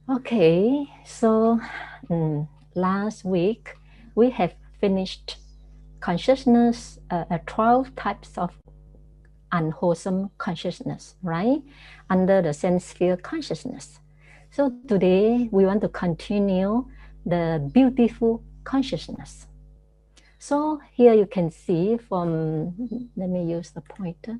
Okay, so last week we have finished consciousness, 12 types of unwholesome consciousness, right? Under the sense sphere consciousness. So today we want to continue the beautiful consciousness. So here you can see from, let me use the pointer.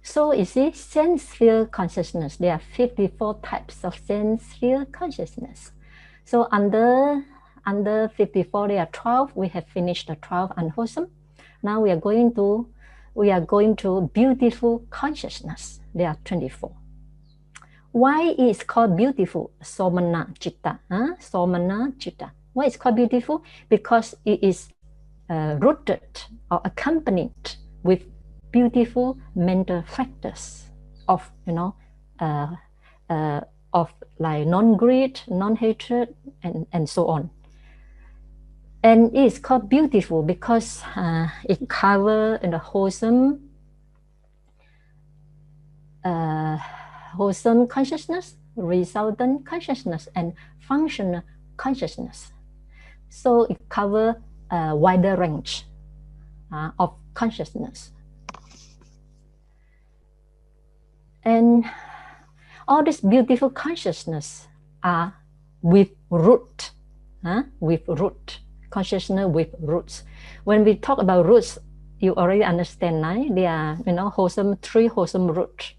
So you see, sense sphere consciousness, there are 54 types of sense sphere consciousness. So under 54, there are 12. We have finished the 12 unwholesome. Now we are going to beautiful consciousness. There are 24. Why is it called beautiful? Somana citta. Somana citta. Why is it called beautiful? Because it is rooted or accompanied with beautiful mental factors of of like non-greed, non-hatred, and so on. And it's called beautiful because it covers the wholesome consciousness, resultant consciousness, and functional consciousness. So it covers a wider range of consciousness. And all this beautiful consciousness are with root, consciousness with roots. When we talk about roots, you already understand, right? They are, three wholesome roots,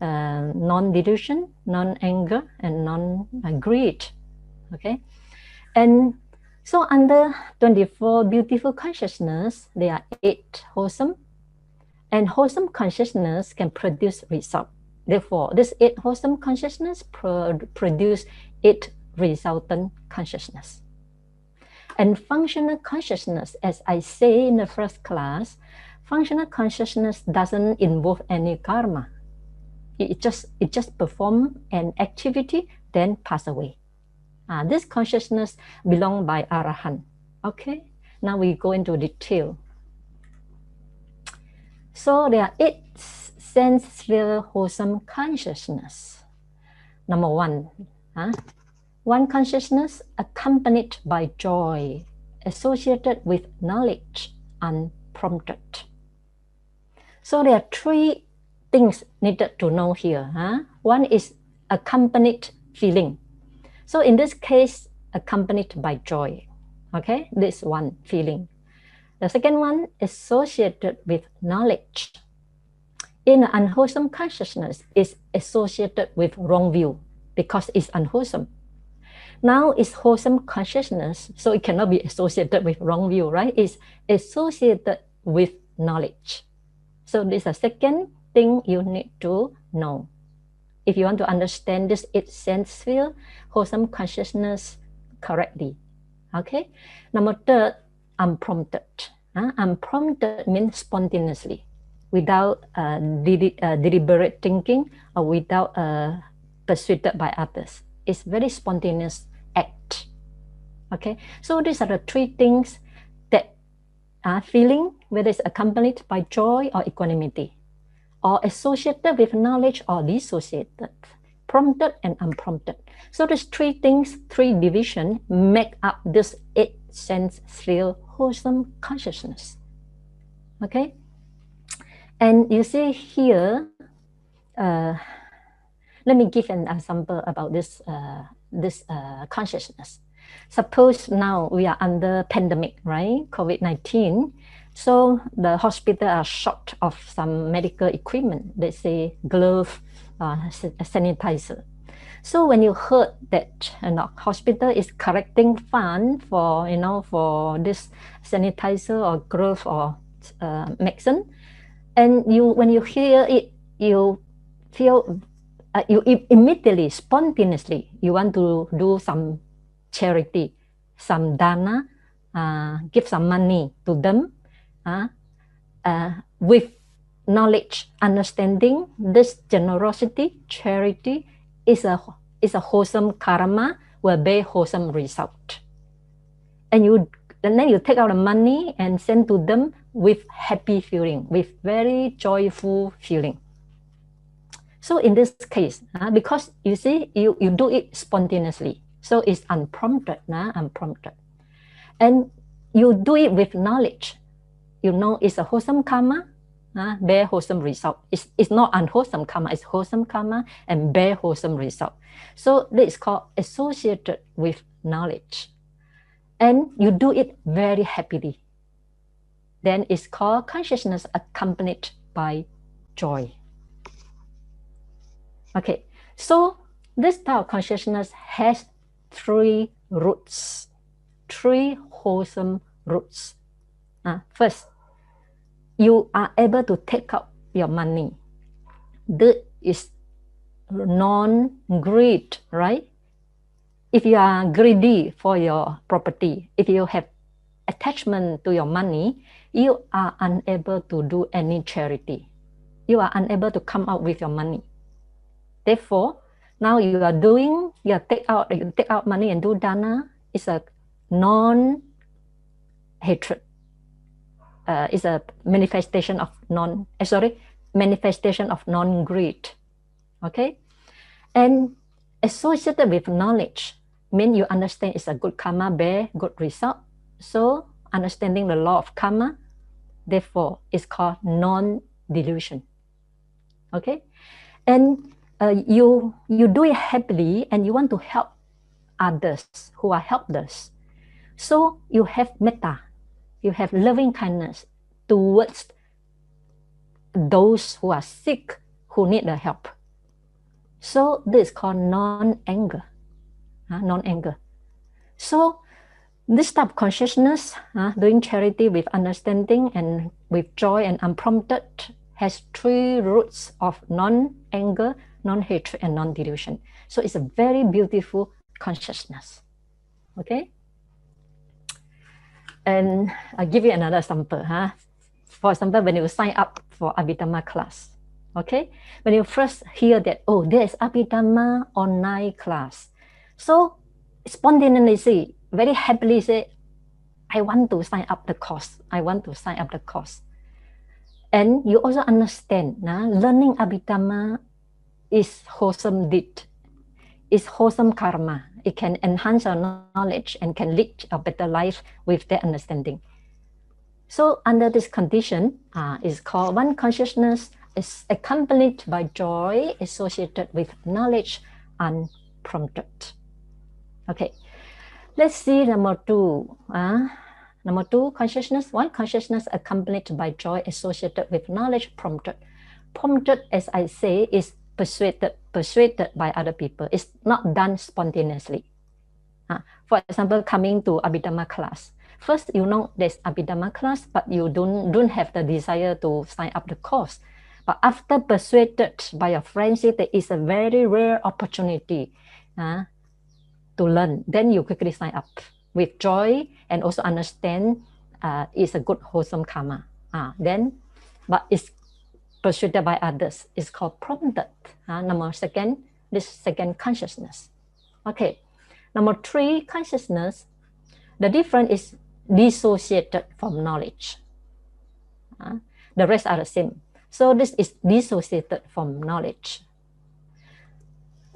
non-delusion, non-anger, and non-greed. Okay, and so under 24 beautiful consciousness, there are 8 wholesome, and wholesome consciousness can produce result. Therefore, this 8 wholesome consciousness produce 8 resultant consciousness. And functional consciousness, as I say in the first class, functional consciousness doesn't involve any karma. It just perform an activity, then pass away. This consciousness belong by Arahant. Okay, now we go into detail. So there are 8 sense sphere wholesome consciousness. Number 1, one consciousness accompanied by joy, associated with knowledge, unprompted. So there are 3 things needed to know here. One is accompanied feeling. So in this case, accompanied by joy. Okay, this one feeling. The second one, associated with knowledge. In unwholesome consciousness, is associated with wrong view because it's unwholesome. Now it's wholesome consciousness, so it cannot be associated with wrong view, right? It's associated with knowledge. So this is the second thing you need to know if you want to understand this 8 sense sphere wholesome consciousness correctly. Okay. Number 3, unprompted. Unprompted means spontaneously, without deliberate thinking or without persuaded by others. It's very spontaneous act. Okay, so these are the 3 things that are feeling, whether it's accompanied by joy or equanimity, or associated with knowledge or dissociated, prompted and unprompted. So these 3 things, 3 divisions, make up this 8 sense sphere wholesome consciousness. Okay, and you see here, let me give an example about this consciousness. Suppose now we are under pandemic, right? COVID-19. So the hospital are short of some medical equipment. They say glove, sanitizer. So when you heard that hospital is collecting fund for for this sanitizer or glove or medicine, and when you hear it, you feel you immediately, spontaneously, you want to do some charity, some dana, give some money to them, with knowledge, understanding. This generosity, charity is a wholesome karma, will bear wholesome result. And then you take out the money and send to them with happy feeling, with very joyful feeling. So in this case, because you see, you do it spontaneously, so it's unprompted, unprompted. And you do it with knowledge. You know it's a wholesome karma, bear wholesome result. It's not unwholesome karma, it's wholesome karma and bear wholesome result. So this is called associated with knowledge. And you do it very happily. Then it's called consciousness accompanied by joy. Okay, so this type of consciousness has three roots, three wholesome roots. First, you are able to take out your money. This is non-greed, right? If you are greedy for your property, if you have attachment to your money, you are unable to do any charity. You are unable to come out with your money. Therefore, now you take out money and do dana. It's a non-hatred. It's a manifestation of non-greed. Okay, and associated with knowledge means you understand it's a good karma, bear good result. So understanding the law of karma, therefore, is called non-delusion. Okay, and you do it happily, and you want to help others who are helpless. So you have metta, you have loving kindness towards those who are sick, who need the help. So this is called non-anger, non-anger. So this type of consciousness, doing charity with understanding and with joy and unprompted, has three roots of non-anger, non-hatred, and non-delusion. So it's a very beautiful consciousness. Okay? And I'll give you another example. For example, when you sign up for Abhidhamma class, okay? When you first hear that, oh, there's Abhidhamma online class. So spontaneously, very happily say, I want to sign up the course. I want to sign up the course. And you also understand, learning Abhidhamma is wholesome deed, is wholesome karma. It can enhance our knowledge and can lead a better life with that understanding. So under this condition, is called one consciousness is accompanied by joy associated with knowledge unprompted. Okay, let's see number two. Number two, consciousness. One consciousness accompanied by joy associated with knowledge prompted. Prompted, as I say, is persuaded by other people. It's not done spontaneously. For example, coming to Abhidhamma class. First, you know there's Abhidhamma class, but you don't have the desire to sign up the course. But after persuaded by your friends, there is a very rare opportunity to learn. Then you quickly sign up with joy and also understand it's a good wholesome karma. But it's persuaded by others. It's called prompted. Number second, this second consciousness. Okay. Number three, consciousness. The difference is dissociated from knowledge. The rest are the same. So this is dissociated from knowledge.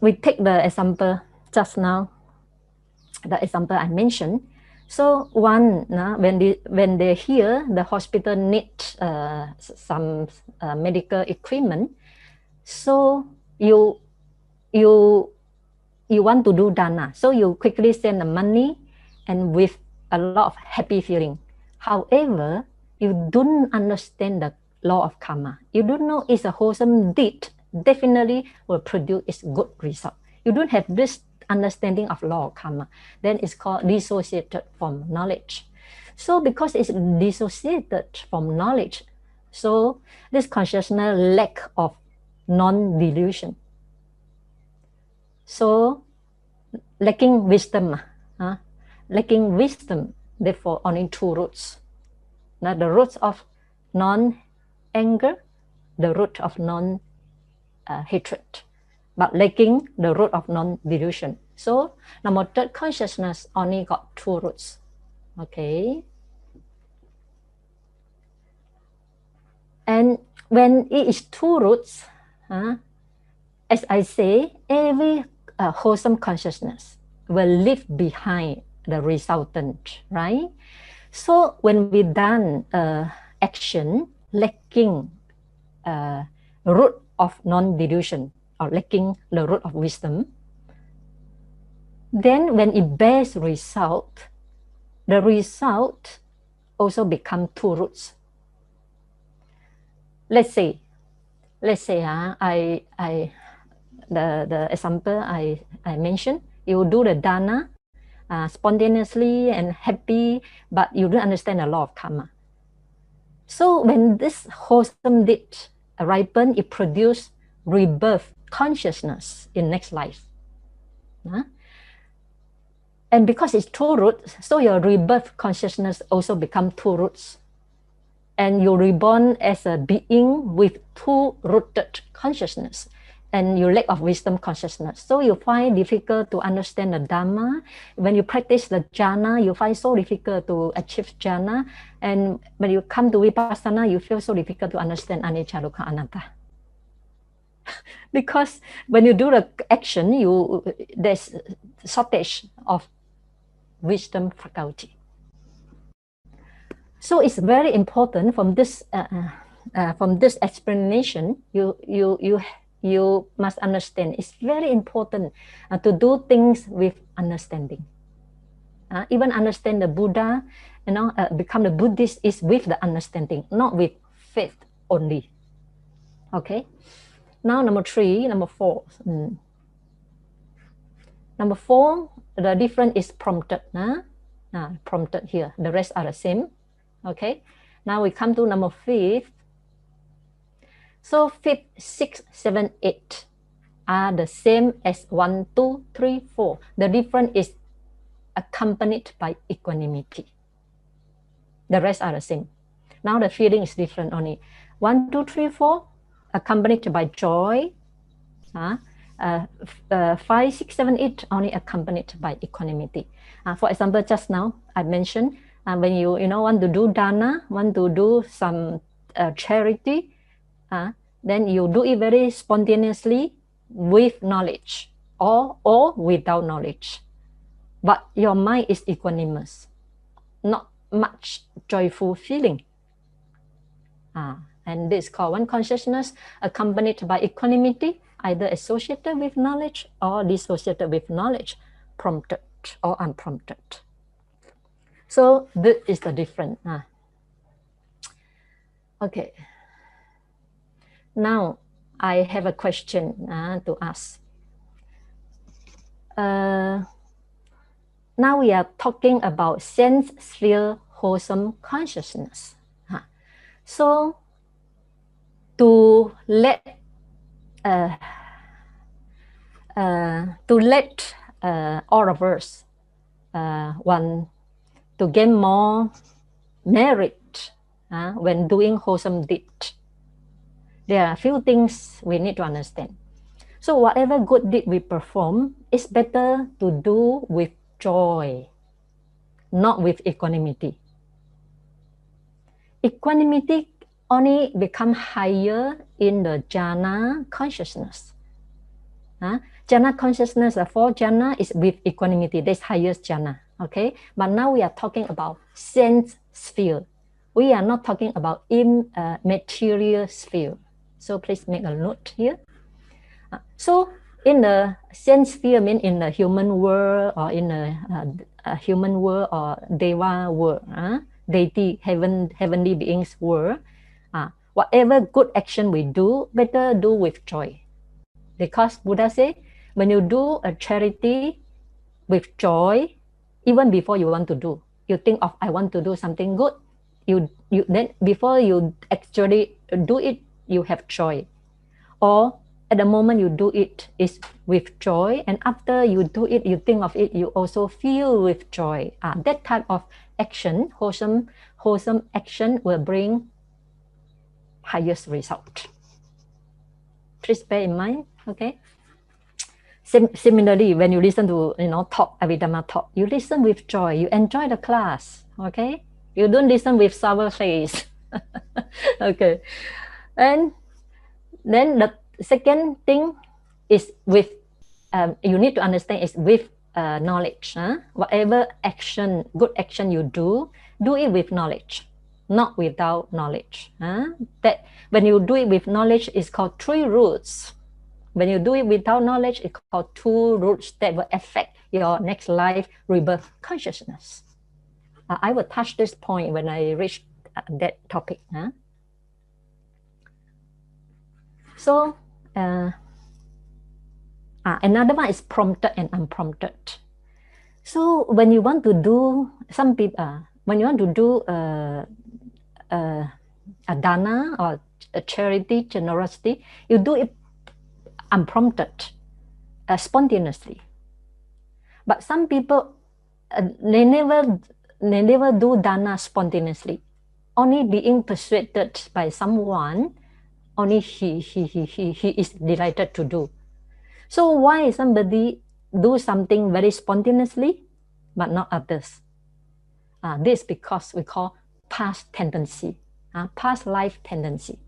We take the example just now, the example I mentioned. So one, when they hear the hospital needs some medical equipment, so you want to do dana. So you quickly send the money and with a lot of happy feeling. However, you don't understand the law of karma. You don't know it's a wholesome deed, definitely will produce its good result. You don't have this understanding of law of karma. Then it's called dissociated from knowledge. So because it's dissociated from knowledge, so this consciousness lack of non-delusion. So lacking wisdom, therefore only two roots. Now the roots of non-anger, the root of non-hatred, but lacking the root of non-delusion. So number third consciousness only got two roots. Okay. And when it is two roots, as I say, every wholesome consciousness will leave behind the resultant, right? So when we done action lacking root of non-delusion or lacking the root of wisdom, then when it bears result, the result also become two roots. Let's say the example I mentioned, you do the dana spontaneously and happy, but you don't understand the law of karma. So when this wholesome deed ripen, it produces rebirth consciousness in next life. And because it's two roots, so your rebirth consciousness also become two roots. And you're reborn as a being with two-rooted consciousness and you lack of wisdom consciousness. So you find difficult to understand the Dhamma. When you practice the jhana, you find so difficult to achieve jhana. And when you come to vipassana, you feel so difficult to understand anicca, dukkha, anatta. Because when you do the action, there's shortage of wisdom faculty. So it's very important from this explanation. You must understand. It's very important to do things with understanding. Even understand the Buddha, become the Buddhist is with the understanding, not with faith only. Okay. Now number four. Number four, the difference is prompted. Prompted here. The rest are the same. Okay, now we come to number 5. So 5, 6, 7, 8 are the same as 1, 2, 3, 4. The difference is accompanied by equanimity. The rest are the same. Now the feeling is different only. 1, 2, 3, 4 accompanied by joy. 5, 6, 7, 8 only accompanied by equanimity. For example, just now I mentioned when you want to do dana, want to do some charity, then you do it very spontaneously with knowledge or without knowledge. But your mind is equanimous, not much joyful feeling. And this is called one consciousness accompanied by equanimity, either associated with knowledge or dissociated with knowledge, prompted or unprompted. So this is the difference. Okay. Now I have a question to ask. Now we are talking about sense sphere wholesome consciousness. So to let all of us want to gain more merit when doing wholesome deed, there are a few things we need to understand. So whatever good deed we perform, it's better to do with joy, not with equanimity. Equanimity only become higher in the jhana consciousness. Jhana consciousness, the 4 jhana is with equanimity. That's highest jhana. Okay, but now we are talking about sense sphere. We are not talking about immaterial sphere. So please make a note here. So in the sense sphere, mean in the human world or in a human world or deva world, deity, heavenly beings world, whatever good action we do, better do with joy. Because Buddha said, when you do a charity with joy, even before you want to do, you think of I want to do something good. You then before you actually do it, you have joy. Or at the moment you do it is with joy, and after you do it, you think of it, you also feel with joy. That type of action, wholesome action, will bring highest result. Please bear in mind. Okay. Similarly, when you listen to talk, Abhidhamma talk, you listen with joy. You enjoy the class. Okay. You don't listen with sour face. Okay. And then the second thing is with, you need to understand it's with knowledge. Whatever action, good action you do it with knowledge, not without knowledge. That when you do it with knowledge, it's called 3 roots. When you do it without knowledge, it's called 2 roots that will affect your next life rebirth consciousness. I will touch this point when I reach that topic. So another one is prompted and unprompted. So when you want to do some people, when you want to do a dana or a charity, generosity, you do it unprompted, spontaneously. But some people, they never do dana spontaneously. Only being persuaded by someone, only he is delighted to do. So why somebody do something very spontaneously, but not others? This because we call past tendency, past life tendency.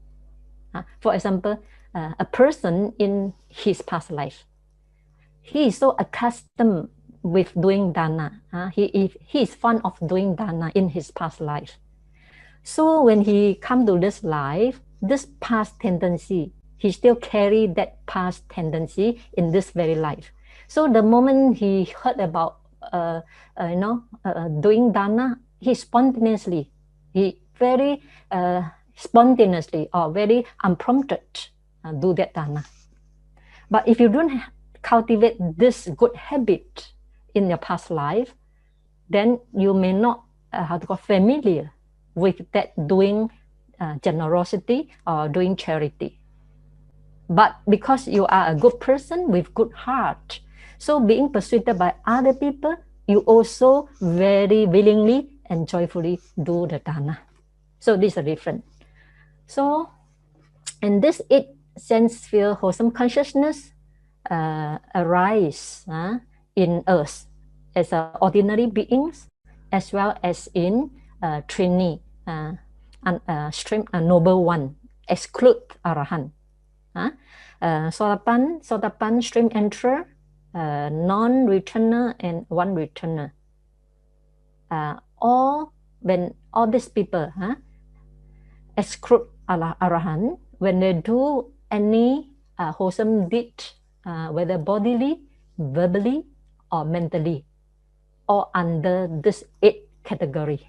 For example, a person in his past life, he is so accustomed with doing dana. He is fond of doing dana in his past life. So when he come to this life, this past tendency, he still carry that past tendency in this very life. So the moment he heard about doing dana, he spontaneously, very spontaneously or very unprompted do that dana. But if you don't cultivate this good habit in your past life, then you may not familiar with that doing generosity or doing charity. But because you are a good person with good heart, so being persuaded by other people, you also very willingly and joyfully do the dana. So these are different. So, and this 8 sense sphere wholesome consciousness arise in us as ordinary beings, as well as in Trini, stream noble one, exclude Arahant. Sotapan, stream enterer, non-returner, and one returner. When all these people exclude Arahant, when they do any wholesome deed, whether bodily, verbally, or mentally, or under this 8 category.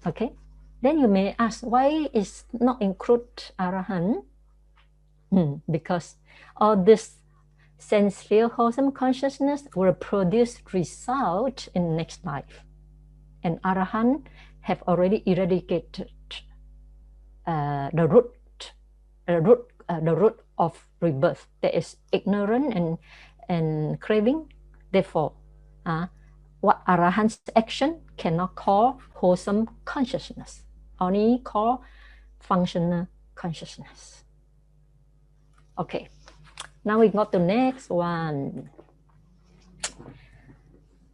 Okay, then you may ask, why is not include Arahant? Because all this sense sphere wholesome consciousness will produce result in next life, and Arahant have already eradicated the root of rebirth. That is ignorant and craving. Therefore, what Arahant's action cannot call wholesome consciousness, only call functional consciousness. Okay, now we go to next one.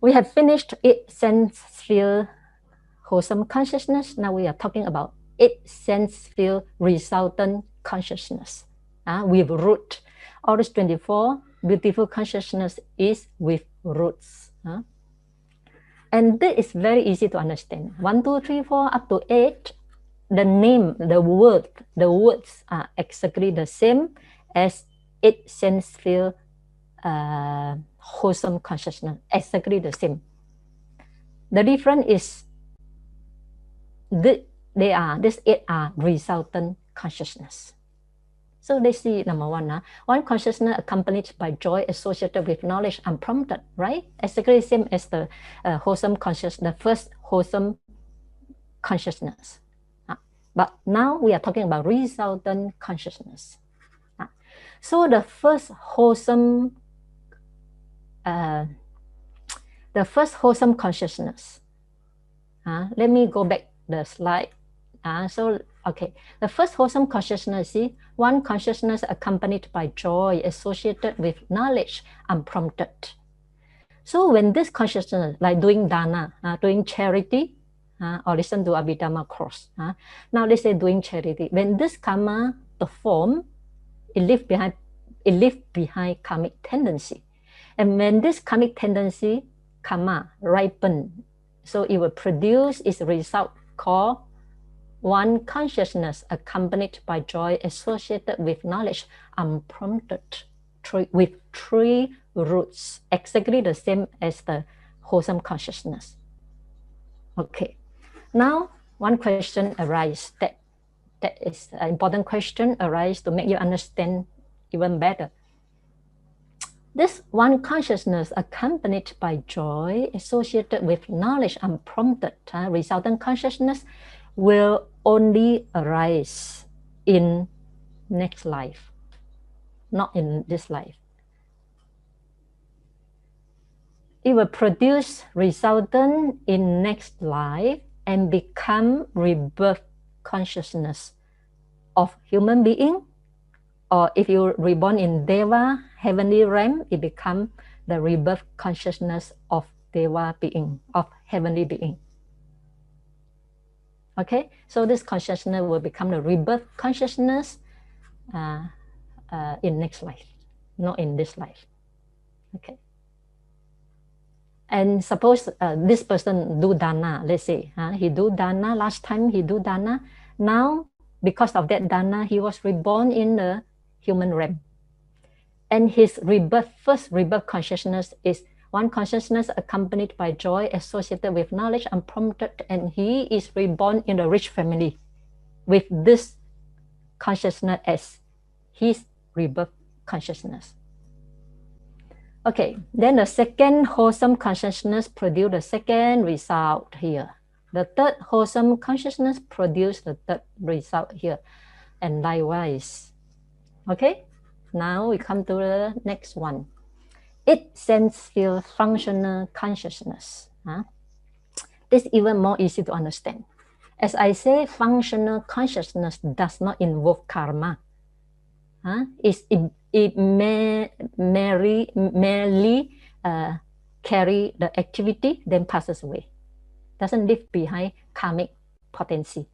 We have finished 8 sense sphere wholesome consciousness. Now we are talking about 8 sense sphere resultant consciousness with root. All this 24 beautiful consciousness is with roots. And this is very easy to understand. 1, 2, 3, 4 up to 8. The name, the words are exactly the same as 8 sense sphere wholesome consciousness, exactly the same. The difference is these 8 are resultant consciousness. So let's see, number 1, one consciousness accompanied by joy associated with knowledge unprompted, right? Exactly the same as the wholesome consciousness, the first wholesome consciousness. But now we are talking about resultant consciousness. So the first wholesome consciousness. Let me go back the slide. Okay, the first wholesome consciousness, see, one consciousness accompanied by joy associated with knowledge unprompted. So when this consciousness, like doing dana, doing charity, or listen to Abhidhamma course, now let's say doing charity, when this karma perform, it it leaves behind karmic tendency. And when this karmic tendency, karma, ripen, so it will produce its result called one consciousness accompanied by joy associated with knowledge unprompted with 3 roots, exactly the same as the wholesome consciousness. Okay, now one question arises that is an important question arises to make you understand even better. This one consciousness accompanied by joy associated with knowledge unprompted, resultant consciousness will only arise in next life, not in this life. It will produce resultant in next life and become rebirth consciousness of human being, or if you're reborn in Deva, heavenly realm, it becomes the rebirth consciousness of Deva being, of heavenly being. Okay, so this consciousness will become the rebirth consciousness in next life, not in this life. Okay. And suppose this person do dana, let's say, he do dana, last time he do dana, now because of that dana, he was reborn in the human realm. And his rebirth, first rebirth consciousness is one consciousness accompanied by joy associated with knowledge unprompted, and he is reborn in a rich family with this consciousness as his rebirth consciousness. Okay, then the second wholesome consciousness produced the second result here. The third wholesome consciousness produced the third result here, and likewise. Okay, now we come to the next one. It sense feel functional consciousness. This is even more easy to understand. As I say, functional consciousness does not involve karma. It merely carry the activity, then passes away. Doesn't leave behind karmic potency.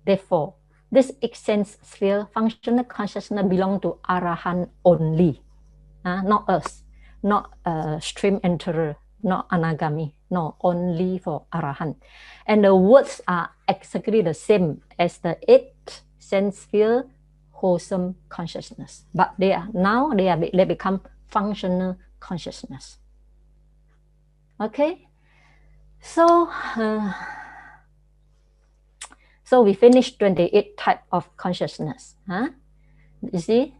Therefore, this sense sphere functional consciousness belongs to Arahant only, not us, not stream enterer, not anagami, no, only for Arahant. And the words are exactly the same as the 8th sense sphere wholesome consciousness, but they become functional consciousness. Okay, so we finished 28 type of consciousness. You see,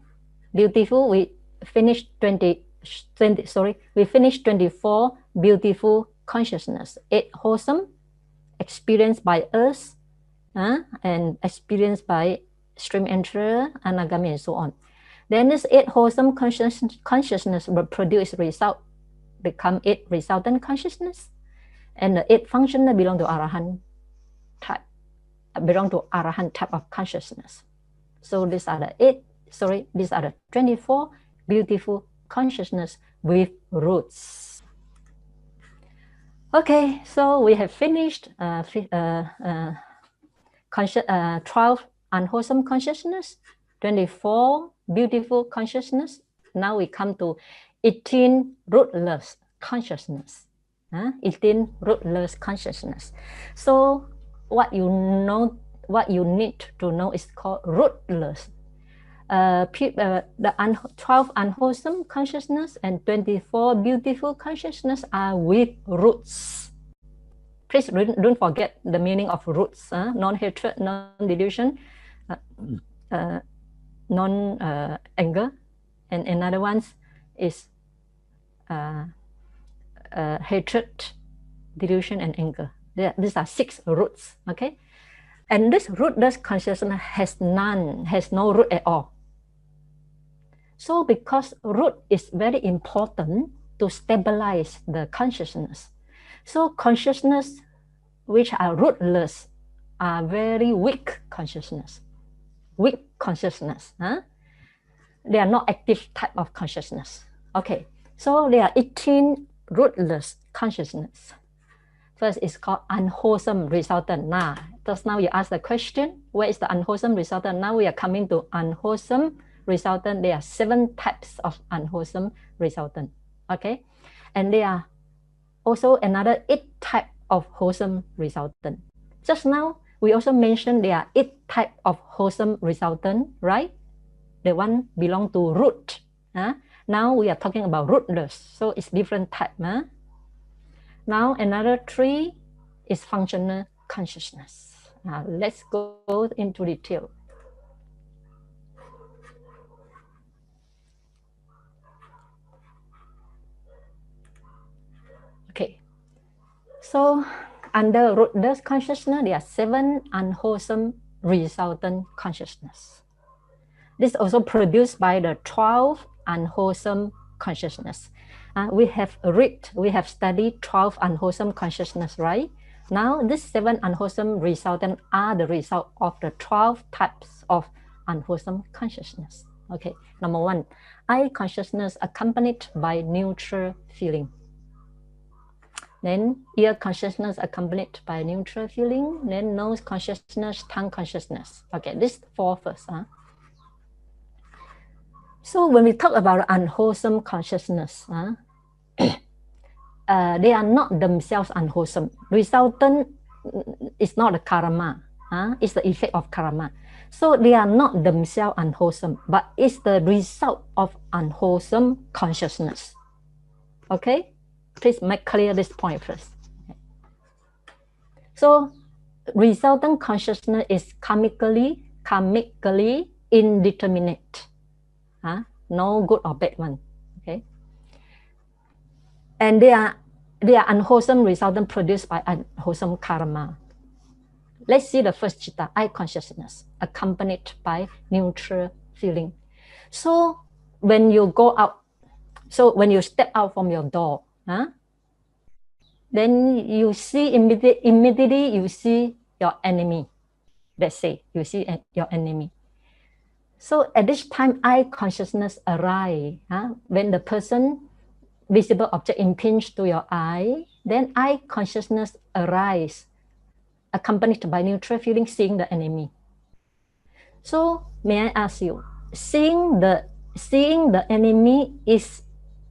beautiful. We finished 24 beautiful consciousness. 8 wholesome, experienced by us, and experienced by stream enterer, anagami, and so on. Then this 8 wholesome consciousness will produce result, become 8 resultant consciousness, and the 8 functional belong to Arahant type, of consciousness. So these are the 24 beautiful consciousness with roots. Okay, so we have finished 12 unwholesome consciousness, 24 beautiful consciousness. Now we come to 18 rootless consciousness. 18 rootless consciousness. So what you need to know is called rootless. The 12 unwholesome consciousness and 24 beautiful consciousness are with roots. Please don't forget the meaning of roots: non-hatred, non-delusion, non-anger, and another one is hatred, delusion, and anger. These are 6 roots. Okay, and this rootless consciousness has no root at all. So because root is very important to stabilize the consciousness, so consciousness which are rootless are very weak consciousness. Weak consciousness. They are not active type of consciousness. Okay, so there are 18 rootless consciousness. First is called unwholesome resultant. Just now you ask the question, where is the unwholesome resultant? Now we are coming to unwholesome resultant. There are 7 types of unwholesome resultant. Okay, and there are also another 8 type of wholesome resultant. Just now we also mentioned there are 8 type of wholesome resultant, right? The one belong to root. Now we are talking about rootless, so it's different type. Now another 3 is functional consciousness. Now let's go into detail. Okay, so under rootless consciousness, there are 7 unwholesome resultant consciousness. This is also produced by the 12 unwholesome consciousness. We have studied 12 unwholesome consciousness, right? Now, these 7 unwholesome resultant are the result of the 12 types of unwholesome consciousness. Okay, number 1, eye consciousness accompanied by neutral feeling. Then ear consciousness accompanied by neutral feeling. Then nose consciousness, tongue consciousness. Okay, this 4 first. So when we talk about unwholesome consciousness, they are not themselves unwholesome. Resultant is not a karma. It's the effect of karma. So they are not themselves unwholesome, but it's the result of unwholesome consciousness. Okay? Please make clear this point first. So resultant consciousness is karmically indeterminate. No good or bad one. Okay. And they are unwholesome resultant produced by unwholesome karma. Let's see the first chitta, eye consciousness, accompanied by neutral feeling. So when you go out, so when you step out from your door, then you see immediately you see your enemy. Let's say you see your enemy. So at this time, eye consciousness arise. When the person, visible object impinge to your eye, then eye consciousness arise, accompanied by neutral feeling, seeing the enemy. So may I ask you, seeing the enemy is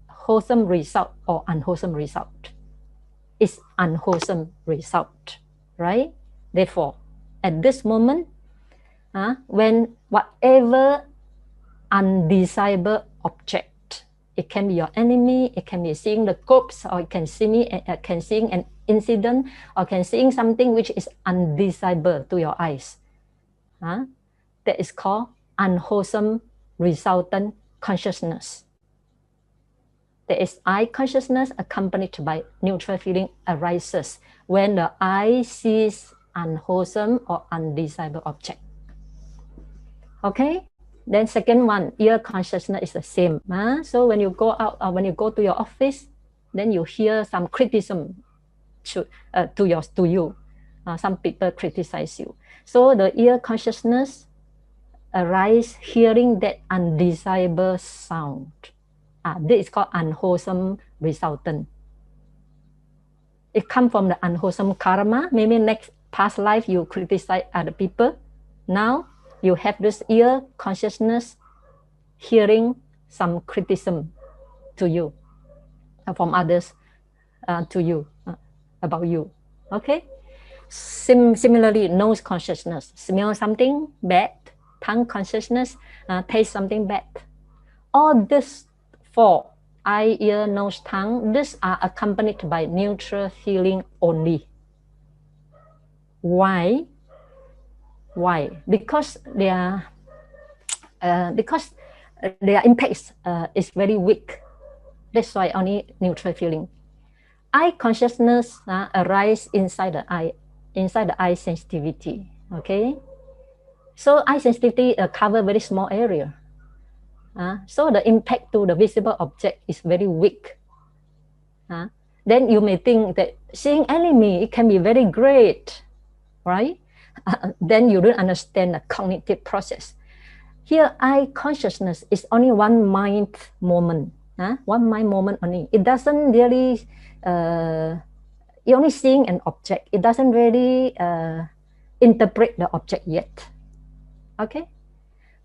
wholesome result or unwholesome result? It's unwholesome result, right? Therefore, at this moment, when whatever undesirable object, it can be your enemy, it can be seeing the corpse, or it can seeing an incident, or can seeing something which is undesirable to your eyes. That is called unwholesome resultant consciousness. There is eye consciousness accompanied by neutral feeling arises when the eye sees unwholesome or undesirable object. Okay, then second one, ear consciousness is the same. So when you go out or when you go to your office, then you hear some criticism to you. Some people criticize you. So the ear consciousness arise hearing that undesirable sound. This is called unwholesome resultant. It comes from the unwholesome karma. Maybe next past life you criticize other people. Now you have this ear consciousness hearing some criticism to you, from others to you, about you. Okay? Similarly, nose consciousness, smell something bad. Tongue consciousness, taste something bad. All this 4, eye, ear, nose, tongue, these are accompanied by neutral feeling only. Why? Why? Because their impact is very weak. That's why only neutral feeling. Eye consciousness arise inside the eye sensitivity. Okay, so eye sensitivity cover very small area. So the impact to the visible object is very weak. Then you may think that seeing enemy, it can be very great, right? Then you don't understand the cognitive process. Here, eye consciousness is only one mind moment. One mind moment only. It doesn't really, you're only seeing an object. It doesn't really interpret the object yet. Okay?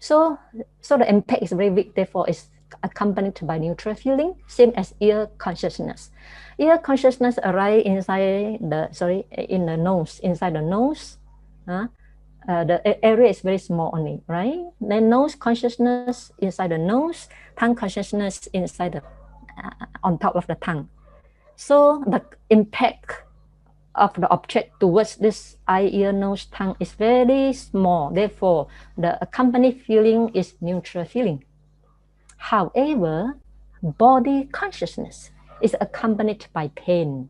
So the impact is very big, therefore it's accompanied by neutral feeling, same as ear consciousness. Ear consciousness arises inside in the nose, inside the nose. The area is very small only, right? Then nose consciousness inside the nose, tongue consciousness inside the on top of the tongue. So the impact of the object towards this eye, ear, nose, tongue is very small. Therefore, the accompanied feeling is neutral feeling. However, body consciousness is accompanied by pain.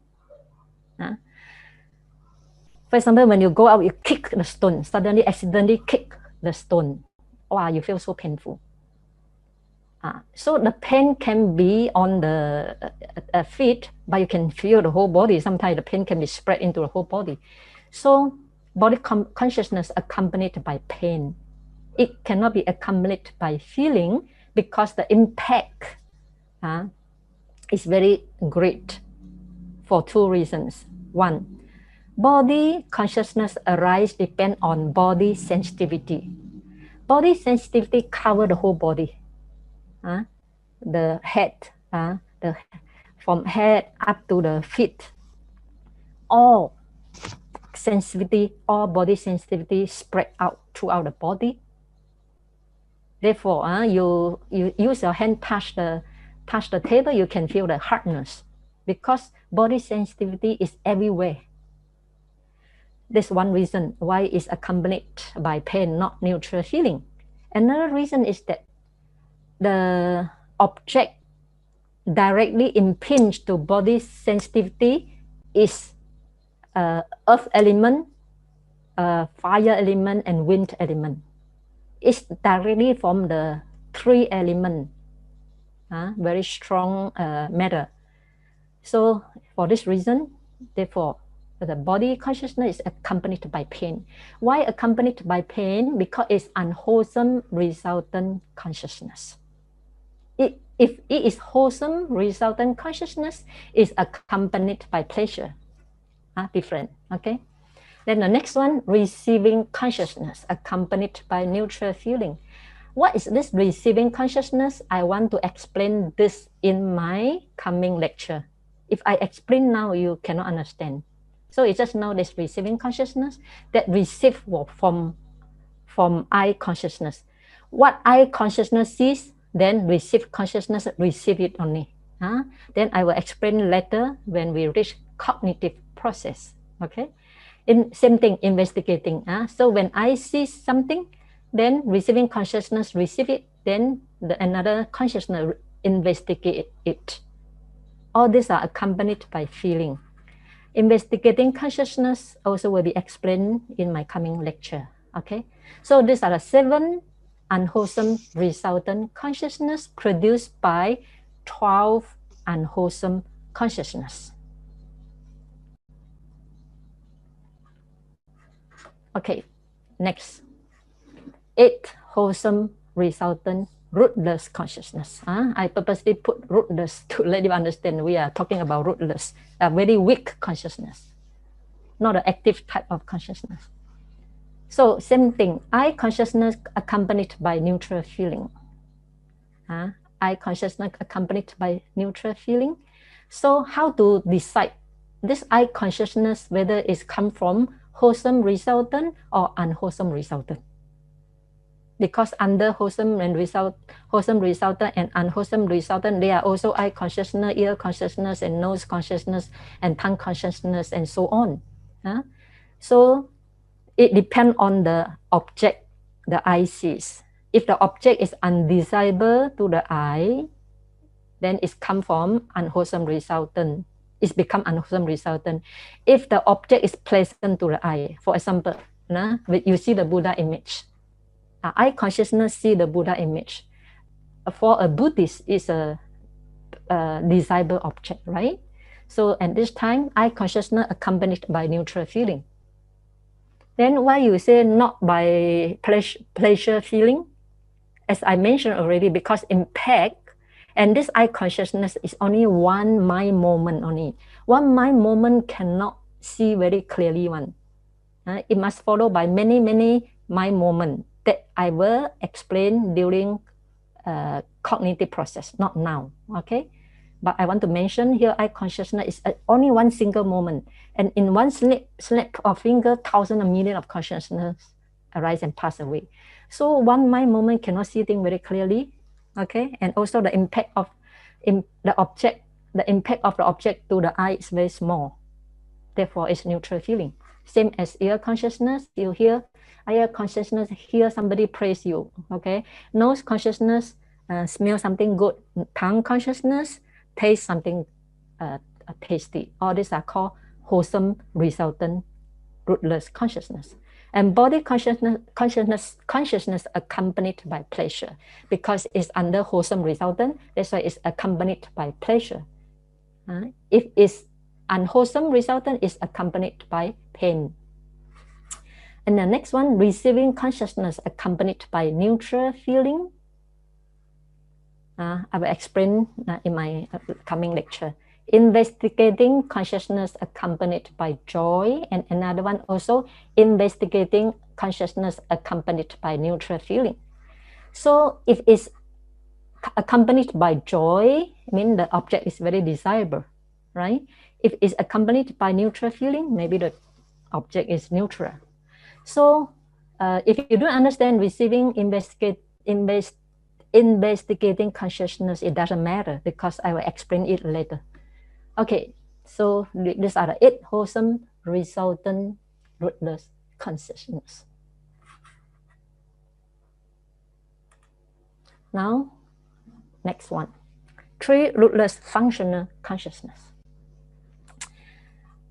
For example, when you go out, you kick the stone, suddenly accidentally kick the stone. Wow, you feel so painful. So the pain can be on the feet, but you can feel the whole body. Sometimes the pain can be spread into the whole body. So body consciousness accompanied by pain. It cannot be accompanied by feeling because the impact is very great for two reasons. One, body consciousness arises depend on body sensitivity. Body sensitivity covers the whole body. The head, from head up to the feet, all sensitivity, all body sensitivity spread out throughout the body. Therefore, you use your hand touch the table, you can feel the hardness because body sensitivity is everywhere. That's one reason why it's accompanied by pain, not neutral feeling. Another reason is that the object directly impinged to body sensitivity is earth element, fire element, and wind element. It's directly from the three elements, very strong matter. So for this reason, therefore, the body consciousness is accompanied by pain. Why accompanied by pain? Because it's unwholesome resultant consciousness. If it is wholesome resultant consciousness, is accompanied by pleasure. Different, okay? Then the next one, receiving consciousness accompanied by neutral feeling. What is this receiving consciousness? I want to explain this in my coming lecture. If I explain now, you cannot understand. So you just know this receiving consciousness that receive from eye consciousness. What eye consciousness sees, then receive consciousness receive it only. Then I will explain later when we reach cognitive process. Okay. Same thing, investigating. So when I see something, then receiving consciousness receive it, then another consciousness investigate it. All these are accompanied by feeling. Investigating consciousness also will be explained in my coming lecture. Okay, so these are the 7 unwholesome resultant consciousness produced by 12 unwholesome consciousness. Okay, next, 8 wholesome resultant rootless consciousness. I purposely put rootless to let you understand we are talking about rootless, a very weak consciousness, not an active type of consciousness. So same thing, eye consciousness accompanied by neutral feeling. Eye consciousness accompanied by neutral feeling. So how to decide this eye consciousness, whether it's come from wholesome resultant or unwholesome resultant? Because under wholesome resultant and unwholesome resultant, there are also eye consciousness, ear consciousness, and nose consciousness, and tongue consciousness, and so on. So it depends on the object the eye sees. If the object is undesirable to the eye, then it's come from unwholesome resultant. It's become unwholesome resultant. If the object is pleasant to the eye, for example, you see the Buddha image. Eye consciousness see the Buddha image. For a Buddhist, it's a desirable object, right? So at this time, eye consciousness accompanied by neutral feeling. Then why you say not by pleasure feeling? As I mentioned already, because impact, and this eye consciousness is only one mind moment only. One mind moment cannot see very clearly one. It must follow by many mind moments. that I will explain during cognitive process, not now, okay? But I want to mention here, eye consciousness is only one single moment. And in one snap of finger, thousands of millions of consciousness arise and pass away. So one mind moment cannot see things very clearly, okay? And also the impact of the impact of the object to the eye is very small. Therefore, it's neutral feeling. Same as ear consciousness. You hear ear consciousness, hear somebody praise you, okay? Nose consciousness, smell something good. Tongue consciousness, taste something tasty. All these are called wholesome, resultant, rootless consciousness. And body consciousness accompanied by pleasure, because it's under wholesome, resultant. That's why it's accompanied by pleasure. If it's unwholesome, resultant, is accompanied by pain. And the next one, receiving consciousness accompanied by neutral feeling. I will explain in my coming lecture. Investigating consciousness accompanied by joy, and another one also, investigating consciousness accompanied by neutral feeling. So if it's accompanied by joy, I mean the object is very desirable, right? If it's accompanied by neutral feeling, maybe the object is neutral. So if you don't understand receiving, investigating consciousness, it doesn't matter, because I will explain it later. Okay, so these are the 8 wholesome, resultant, rootless consciousness. Now, next one, 3 rootless functional consciousness.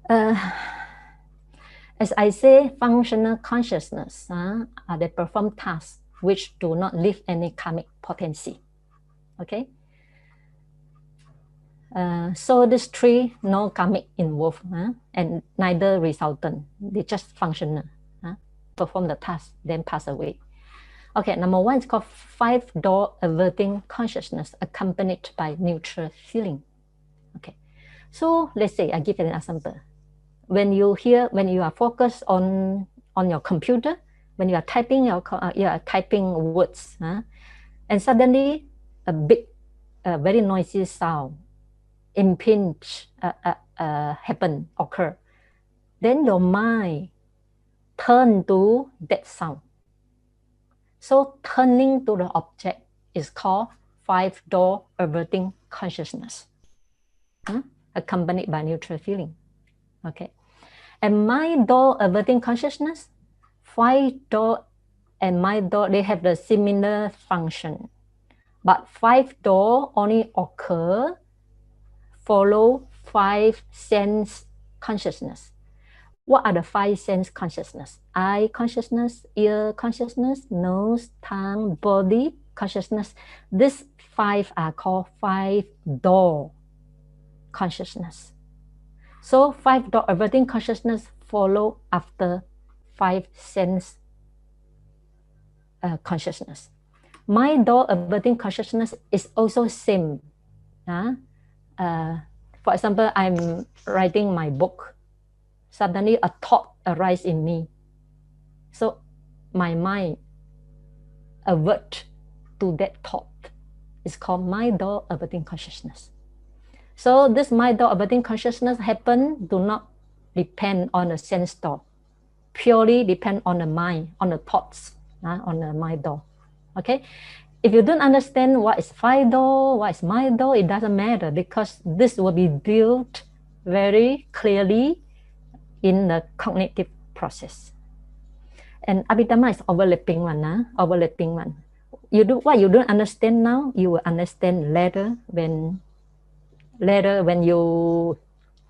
As I say, functional consciousness, they perform tasks which do not leave any karmic potency. Okay? So these 3, no karmic involved, and neither resultant. They just functional, perform the task, then pass away. Okay, number 1 is called 5-door averting consciousness accompanied by neutral feeling. Okay, so let's say I give an example. When you are focused on your computer, when you are typing words, and suddenly a big, very noisy sound occur, then your mind turn to that sound. So turning to the object is called 5-door averting consciousness, accompanied by neutral feeling. Okay, and mind-door averting consciousness, 5-door and mind-door, they have the similar function, but 5-door only occur follow 5 sense consciousness. What are the 5 sense consciousness? Eye consciousness, ear consciousness, nose, tongue, body consciousness. These 5 are called 5-door consciousness. So 5-door averting consciousness follow after 5 sense consciousness. Mind-door averting consciousness is also same. For example, I'm writing my book. Suddenly a thought arises in me. So my mind avert to that thought. It's called mind-door averting consciousness. So this mind-door averting consciousness do not depend on the sense door. Purely depend on the mind, on the thoughts, on the mind door. Okay? If you don't understand what is 5-door, what is mind-door, it doesn't matter, because this will be built very clearly in the cognitive process. And Abhidhamma is overlapping one. You do what you don't understand now, you will understand later when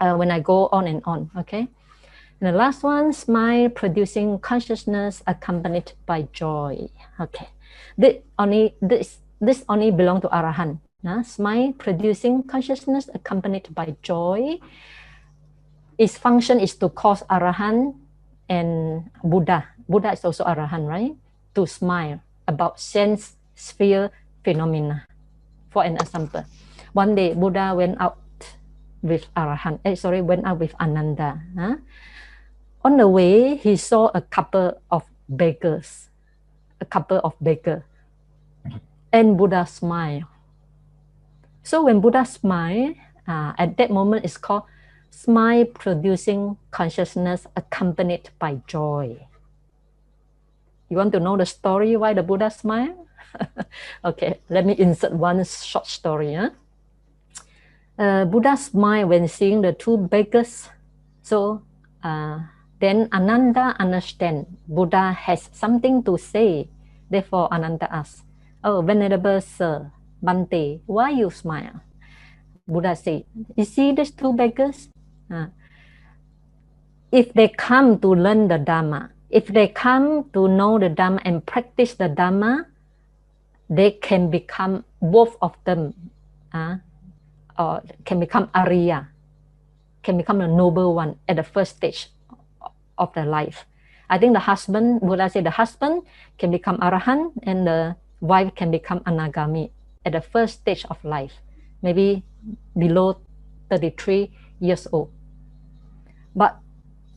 I go on and on. Okay. And the last one, smile producing consciousness accompanied by joy. Okay. This only belong to Arahant. Smile producing consciousness accompanied by joy. Its function is to cause Arahant and Buddha. Buddha is also Arahant, right? To smile about sense sphere phenomena. For an example, one day Buddha went out with Ananda. On the way, he saw a couple of beggars. a couple of beggars. And Buddha smiled. So when Buddha smiled, at that moment it's called smile producing consciousness accompanied by joy. You want to know the story why the Buddha smiled? Okay, let me insert one short story. Buddha smiled when seeing the two beggars. So then Ananda understand Buddha has something to say. Therefore Ananda asked, "Oh, Venerable Sir, Bhante, why you smile?" Buddha said, "You see these two beggars? If they come to learn the Dhamma, if they come to know the Dhamma and practice the Dhamma, they can become, both of them, or can become Arya, can become a noble one at the first stage of their life. I think the husband, Buddha said, the husband can become Arahant and the wife can become Anagami at the first stage of life, maybe below 33 years old. But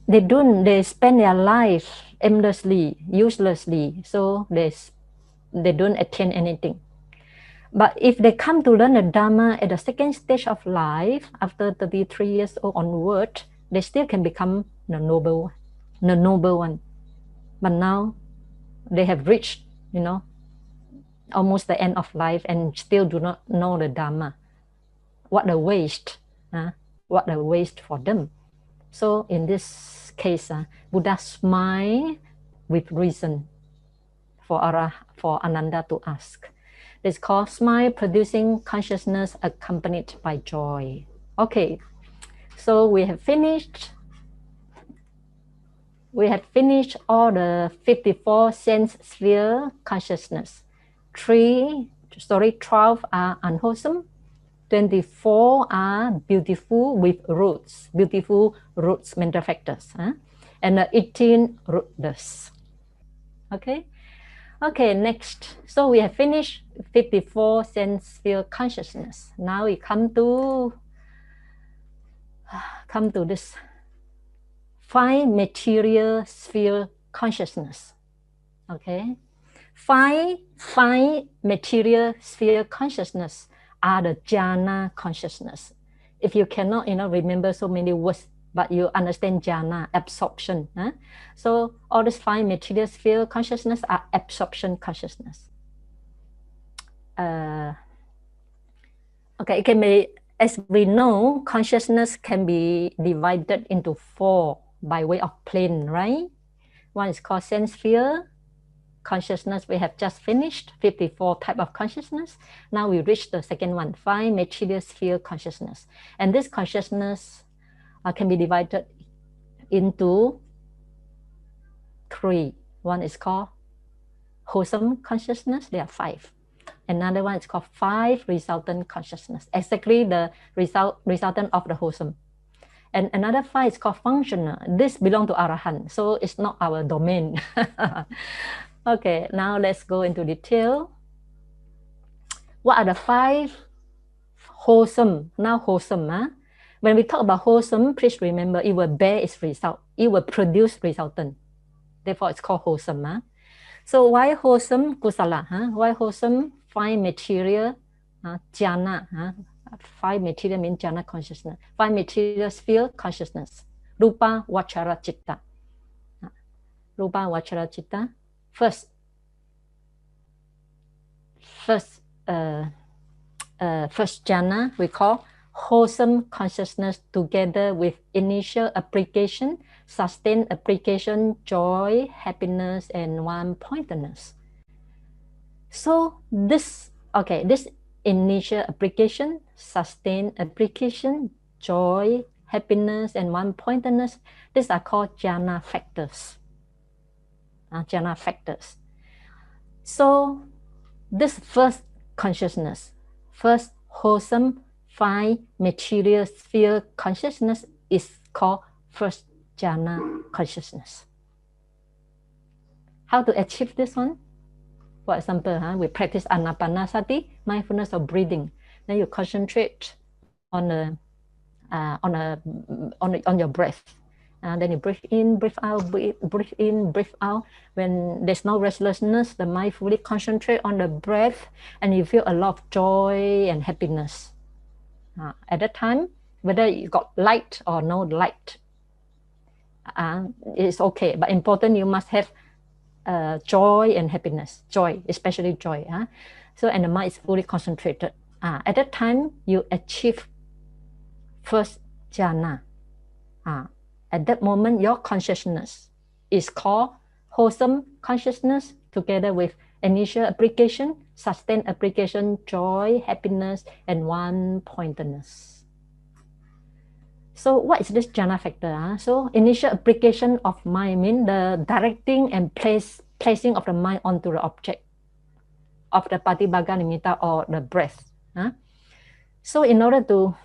they spend their life aimlessly, uselessly, so they don't attain anything. But if they come to learn the Dhamma at the second stage of life, after 33 years old onward, they still can become the noble one. But now they have reached, almost the end of life and still do not know the Dhamma. What a waste! What a waste for them. So in this case, Buddha smiled with reason for Ananda to ask. It's called smile producing consciousness accompanied by joy. Okay, so we have finished all the 54 sense sphere consciousness. 12 are unwholesome, 24 are beautiful roots, mental factors, and 18 rootless. Okay, next. So we have finished 54 sense sphere consciousness. Now we come to this 5 material sphere consciousness. Okay, 5 material sphere consciousness are the jhana consciousness. If you cannot, remember so many words, but you understand jhana, absorption. So all these 5 material sphere consciousness are absorption consciousness. Okay, it can be, as we know, consciousness can be divided into 4 by way of plane, right? One is called sense sphere consciousness. We have just finished 54 type of consciousness. Now we reach the second one, 5 material sphere consciousness. And this consciousness can be divided into 3. One is called wholesome consciousness. There are 5. Another one is called 5 resultant consciousness, exactly the resultant of the wholesome. And another 5 is called functional. This belongs to Arahant, so it's not our domain. Okay, now let's go into detail. What are the 5 wholesome? Now wholesome. When we talk about wholesome, please remember it will bear its result. It will produce resultant. Therefore, it's called wholesome. So why wholesome? Kusala. Why wholesome? 5 material jhana. 5 material means jhana consciousness. 5 material sphere consciousness. Rupa, Vachara, Chitta. Rupa, Vachara, Chitta. First jhana we call wholesome consciousness together with initial application, sustained application, joy, happiness, and one-pointedness. So this initial application, sustained application, joy, happiness, and one-pointedness, these are called jhana factors. Jhana factors. So this first consciousness, first wholesome 5 material sphere consciousness is called first jhana consciousness. How to achieve this one? For example, we practice anapanasati, mindfulness of breathing. Then you concentrate on your breath, Then you breathe in, breathe out, breathe in, breathe out. When there's no restlessness, the mind fully concentrate on the breath, and you feel a lot of joy and happiness. At that time, whether you got light or no light, it's okay. But important, you must have joy and happiness. Joy, especially joy. So, and the mind is fully concentrated. At that time, you achieve first jhana. At that moment, your consciousness is called wholesome consciousness, together with initial application, sustained application, joy, happiness, and one-pointedness. So what is this jhana factor? So initial application of mind means the directing and placing of the mind onto the object of the patibhaga nimitta or the breath. So in order to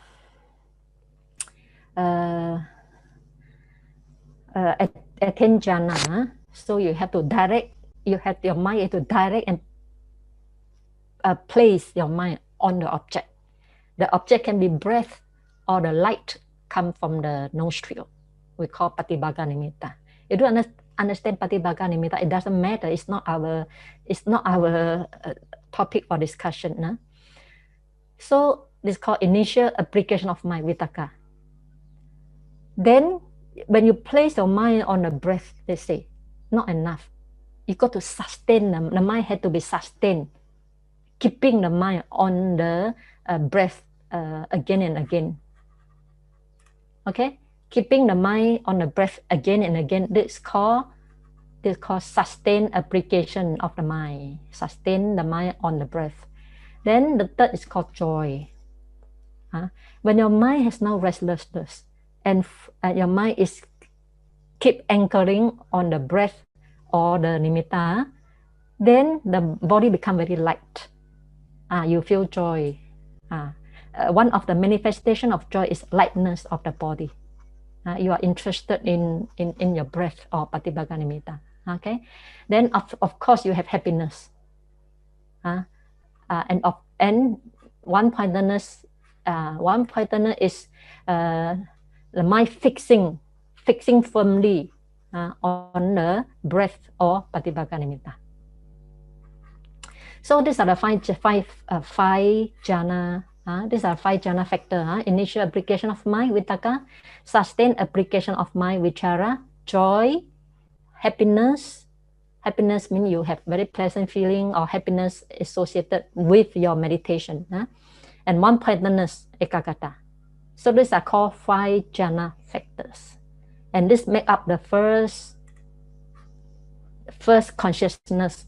attain jhana, so you have to direct, your mind to direct and place your mind on the object. The object can be breath or the light come from the nostril. We call patibhaga nimitta. You don't understand patibhaga nimitta, it doesn't matter. It's not our topic for discussion. So this is called initial application of mind, vitakka. Then when you place your mind on the breath, they say, not enough. You got to sustain them. The mind had to be sustained, keeping the mind on the breath again and again. Okay, keeping the mind on the breath again and again. This is called sustained application of the mind. Sustain the mind on the breath. Then the third is called joy. When your mind has no restlessness, and your mind is keep anchoring on the breath or the nimitta, then the body become very light. You feel joy. One of the manifestation of joy is lightness of the body. You are interested in your breath or patibhaga nimitta. Okay, then of course you have happiness. And one-pointedness. One-pointedness is the mind fixing firmly on the breath or patibhaga nimitta. So these are the five jhana. These are five jhana factors. Initial application of mind, vitakka. Sustained application of mind, vichara. Joy, happiness. Happiness means you have very pleasant feeling or happiness associated with your meditation. And one-pointedness, ekaggata. So these are called five jhana factors. And this make up the first consciousness,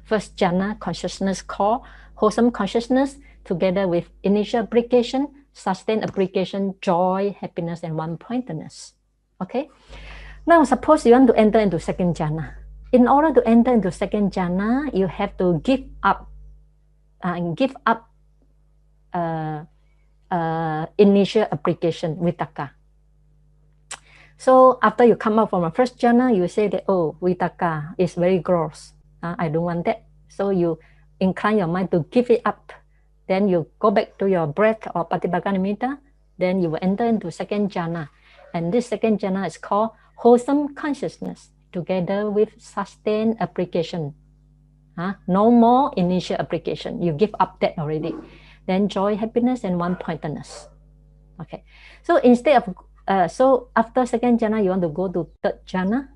first jhana consciousness called wholesome consciousness, together with initial application, sustained application, joy, happiness, and one-pointedness. Okay? Now suppose you want to enter into second jhana. In order to enter into second jhana, you have to give up initial application, vitakka. So after you come out from a first jhana, you say that, oh, vitakka is very gross. I don't want that. So you incline your mind to give it up. Then you go back to your breath or patibhaga nimitta. Then you will enter into second jhana. And this second jhana is called wholesome consciousness, together with sustained application. No more initial application. You give up that already. Then joy, happiness, and one-pointedness. Okay. So instead of so after second jhana, you want to go to third jhana.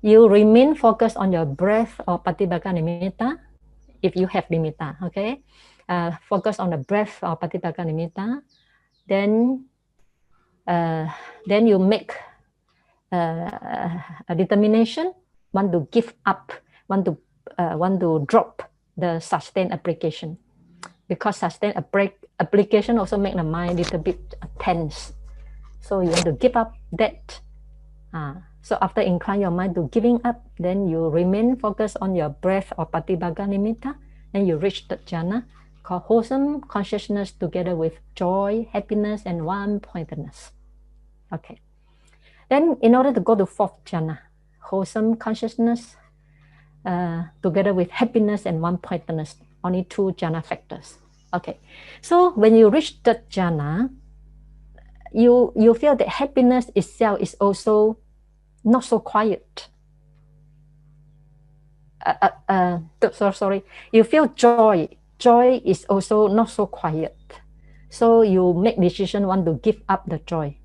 You remain focused on your breath or patibhaga nimitta, if you have nimitta. Okay. Focus on the breath or patibhaga nimitta. Then you make a determination, want to give up, want to drop the sustained application, because sustained application also make the mind a little bit tense. So you want to give up that. So after incline your mind to giving up, then you remain focused on your breath or patibhaga nimitta, and you reach the jhana called wholesome consciousness, together with joy, happiness, and one-pointedness. Okay. Then in order to go to fourth jhana, wholesome consciousness, together with happiness and one-pointedness, only two jhana factors. Okay. So when you reach third jhana, you feel that happiness itself is also not so quiet. Sorry. You feel joy. Joy is also not so quiet. So you make decision want to give up the joy.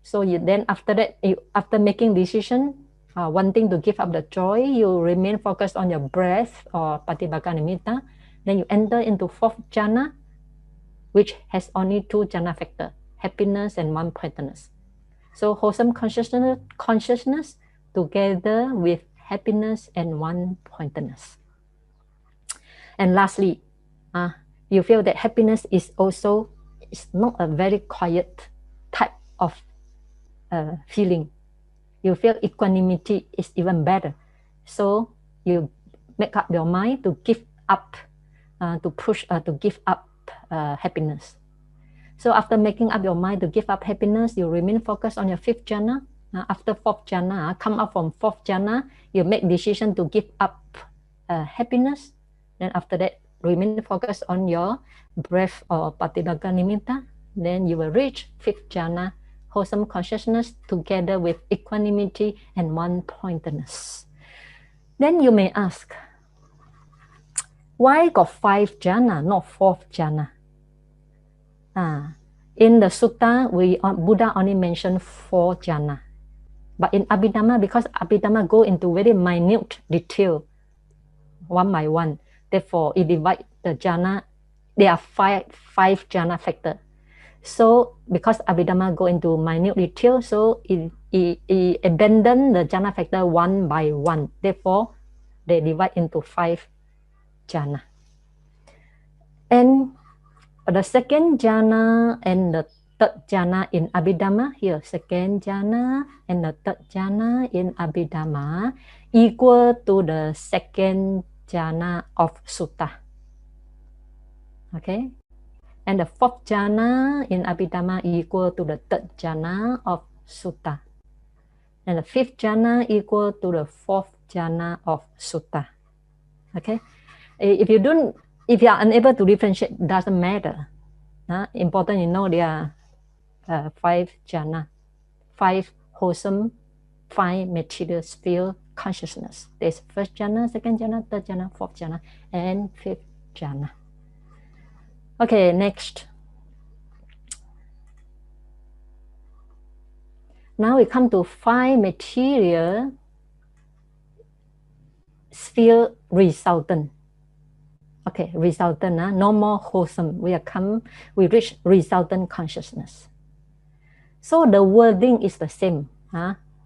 So you then after that, after making decision, wanting to give up the joy, you remain focused on your breath or Patibhaka Nimitta. Then you enter into fourth jhana, which has only two jhana factors, happiness and one-pointedness. So wholesome consciousness together with happiness and one-pointedness. And lastly, you feel that happiness is also not a very quiet type of feeling. You feel equanimity is even better. So you make up your mind to give up, to give up happiness. So after making up your mind to give up happiness, you remain focused on your fifth jhana. After fourth jhana, come up from fourth jhana, you make decision to give up happiness. Then after that, remain focused on your breath or Patibhaka Nimitta. Then you will reach fifth jhana, wholesome consciousness together with equanimity and one-pointedness. Then you may ask, why got five jhana, not fourth jhana? In the sutta, Buddha only mentioned four jhana. But in Abhidhamma, because Abhidhamma go into very minute detail, one by one, therefore it divide the jhana. There are five jhana factors. So because Abhidhamma go into minute detail, so it abandon the jhana factor one by one. Therefore, they divide into five jhana. And the second jhana and the third jhana in Abhidhamma, here, second jhana and the third jhana in Abhidhamma equal to the second jhana of sutta. Okay? And the fourth jhana in Abhidhamma equal to the third jhana of sutta. And the fifth jhana equal to the fourth jhana of sutta. Okay? If you are unable to differentiate, doesn't matter. Important you know there are five jhana, five wholesome, five material sphere consciousness. There's first jhana, second jhana, third jhana, fourth jhana, and fifth jhana. Okay, next. Now we come to five material sphere resultant. Okay, resultant, no more wholesome. We reach resultant consciousness. So the wording is the same.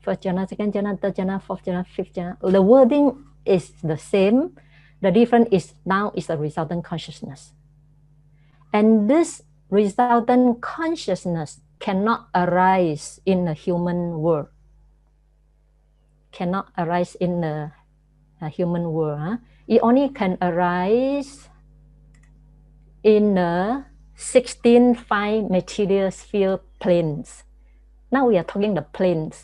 First jhana, second jhana, third jhana, fourth jhana, fifth jhana. The wording is the same. The difference is now is the resultant consciousness. And this resultant consciousness cannot arise in the human world. Cannot arise in the human world. It only can arise in the 16 five material sphere planes. Now we are talking the planes.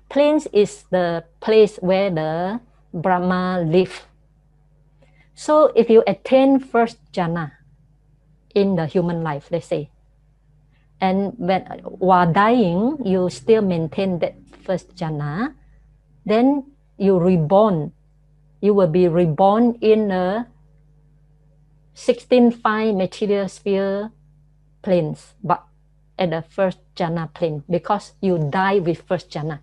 Planes is the place where the Brahma live. So if you attain first jhana in the human life, let's say, and while dying, you still maintain that first jhana, then you reborn. You will be reborn in a 16 five material sphere planes, but at the first jhana plane, because you die with first jhana.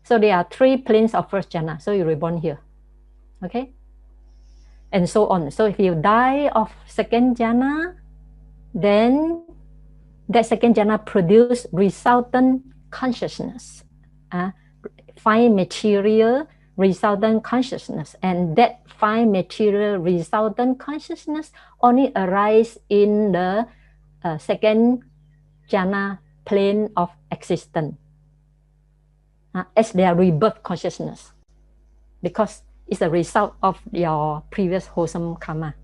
So there are three planes of first jhana, so you reborn here. Okay? And so on. So if you die of second jhana, then that second jhana produce resultant consciousness, five material resultant consciousness, and that five material resultant consciousness only arise in the second jhana plane of existence as their rebirth consciousness, because it's a result of your previous wholesome karma.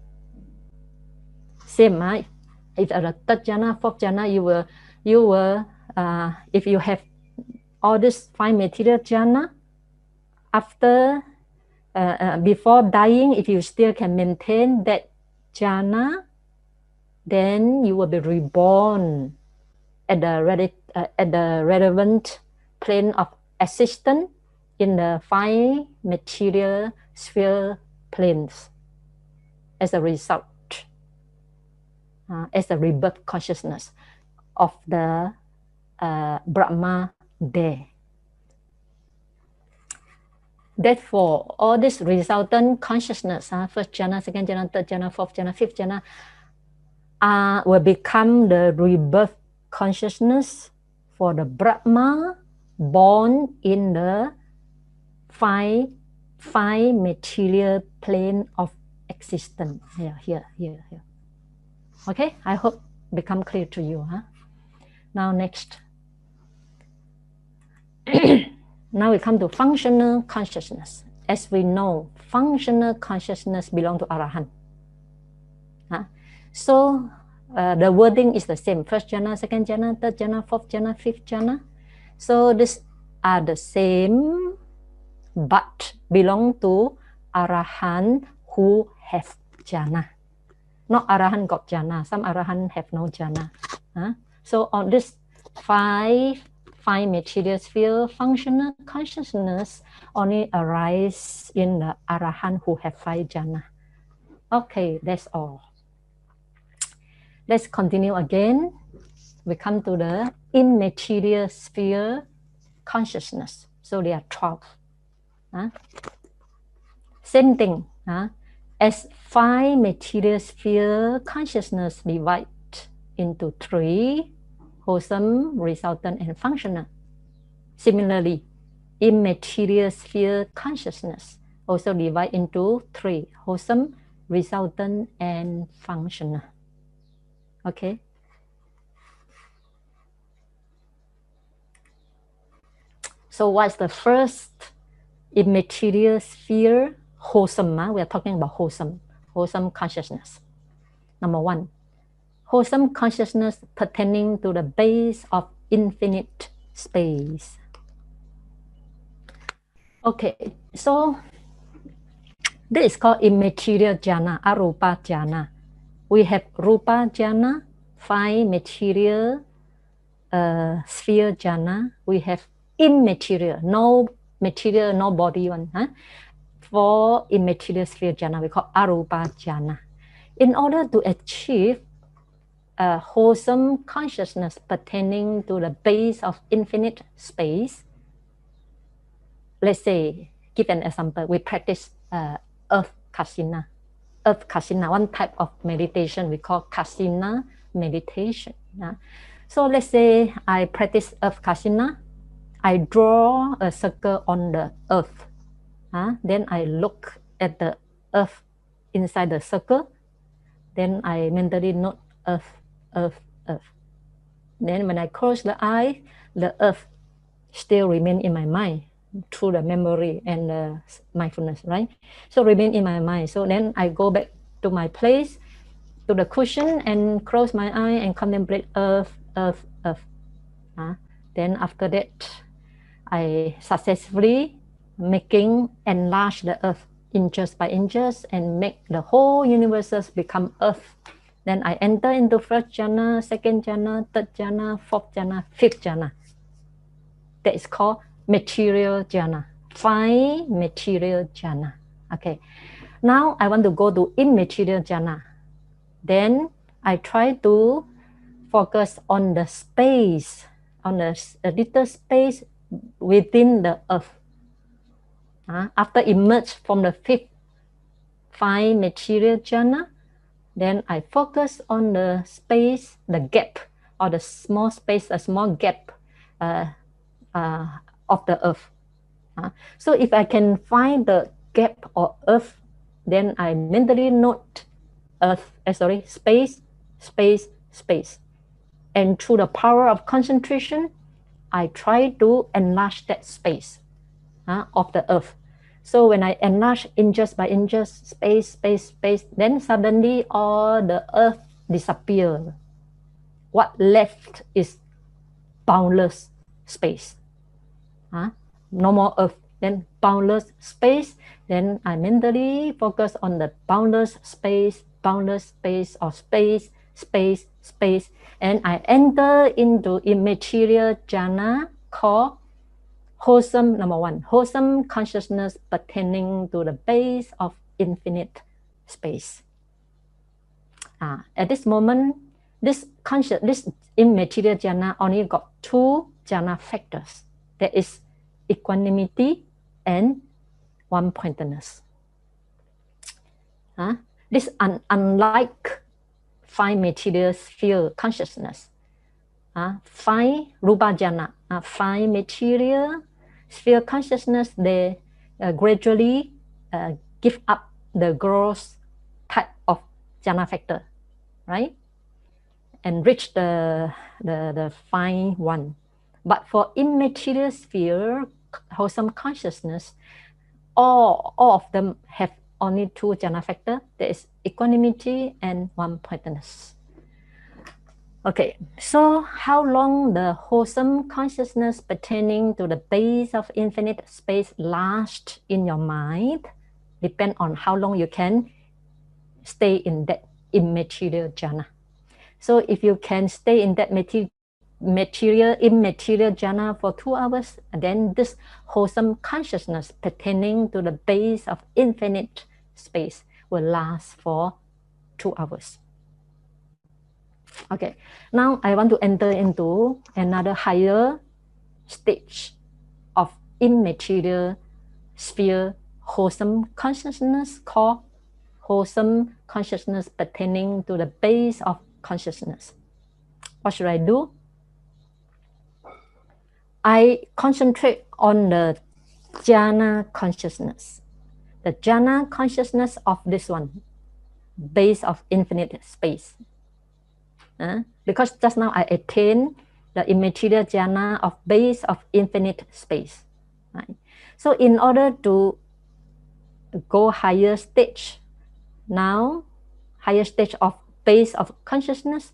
Same, if at the third jhana, fourth jhana, you will if you have all this five material jhana, after before dying, if you still can maintain that jhana, then you will be reborn at the relevant plane of existence in the 5 material sphere planes as a result, as a rebirth consciousness of the Brahma there. Therefore, all this resultant consciousness, first jhana, second jhana, third jhana, fourth jhana, fifth jhana, will become the rebirth consciousness for the Brahma born in the five material plane of existence. Here. Okay, I hope become clear to you. Now next. Now we come to functional consciousness. As we know, functional consciousness belongs to Arahant. So the wording is the same. First jhana, second jhana, third jhana, fourth jhana, fifth jhana. So these are the same, but belong to Arahant who have jhana. Not Arahant got jhana. Some Arahant have no jhana. So on this five material sphere, functional consciousness only arise in the Arahant who have 5 jhana. Okay, that's all. Let's continue again. We come to the immaterial sphere consciousness. So there are 12. Same thing. As 5 material sphere consciousness divide into 3, wholesome, resultant, and functional. Similarly, immaterial sphere consciousness also divide into 3, wholesome, resultant, and functional. Okay. So what's the first immaterial sphere? Wholesome. We are talking about wholesome consciousness. Number 1, wholesome consciousness pertaining to the base of infinite space. Okay, so this is called immaterial jhana, arupa jhana. We have rupa jhana, 5 material sphere jhana. We have immaterial, no material, no body one. For immaterial sphere jhana, we call arupa jhana. In order to achieve a wholesome consciousness pertaining to the base of infinite space, let's say, give an example, we practice earth kasina. Earth kasina, one type of meditation we call kasina meditation. So let's say I practice earth kasina. I draw a circle on the earth. Then I look at the earth inside the circle. Then I mentally note earth, earth, earth. Then when I close the eye, the earth still remain in my mind through the memory and the mindfulness, right? So remain in my mind. So then I go back to my place, to the cushion, and close my eye and contemplate earth, earth, earth. Then after that, I successfully enlarge the earth inches by inches and make the whole universe become earth. Then I enter into first jhana, second jhana, third jhana, fourth jhana, fifth jhana. That is called material jhana, 5 material jhana. Okay, now I want to go to immaterial jhana. Then I try to focus on the space, on a little space within the earth. After emerge from the 5 material jhana, then I focus on the space, the gap, or the small space, a small gap of the earth. So if I can find the gap or earth, then I mentally note space, space, space. And through the power of concentration, I try to enlarge that space of the earth. So when I enlarge inches by inches, space, space, space, then suddenly all the earth disappears. What left is boundless space. No more earth, then boundless space. Then I mentally focus on the boundless space, or space, space, space. And I enter into immaterial jhana called wholesome, number one, wholesome consciousness pertaining to the base of infinite space. At this moment, this immaterial jhana only got two jhana factors. There is equanimity and one-pointedness. This unlike five material sphere consciousness. Five rupa jhana, five material sphere consciousness, they gradually give up the gross type of jhana factor, right? And reach the fine one. But for immaterial sphere wholesome consciousness, all of them have only two jhana factor. There is equanimity and one-pointedness. Okay, so how long the wholesome consciousness pertaining to the base of infinite space lasts in your mind depends on how long you can stay in that immaterial jhana. So if you can stay in that immaterial jhana for 2 hours, then this wholesome consciousness pertaining to the base of infinite space will last for 2 hours. Okay, now I want to enter into another higher stage of immaterial sphere wholesome consciousness called wholesome consciousness pertaining to the base of consciousness. What should I do? I concentrate on the jhana consciousness. The jhana consciousness of this one, base of infinite space. Because just now I attained the immaterial jhana of base of infinite space. Right? So in order to go higher stage, now higher stage of base of consciousness,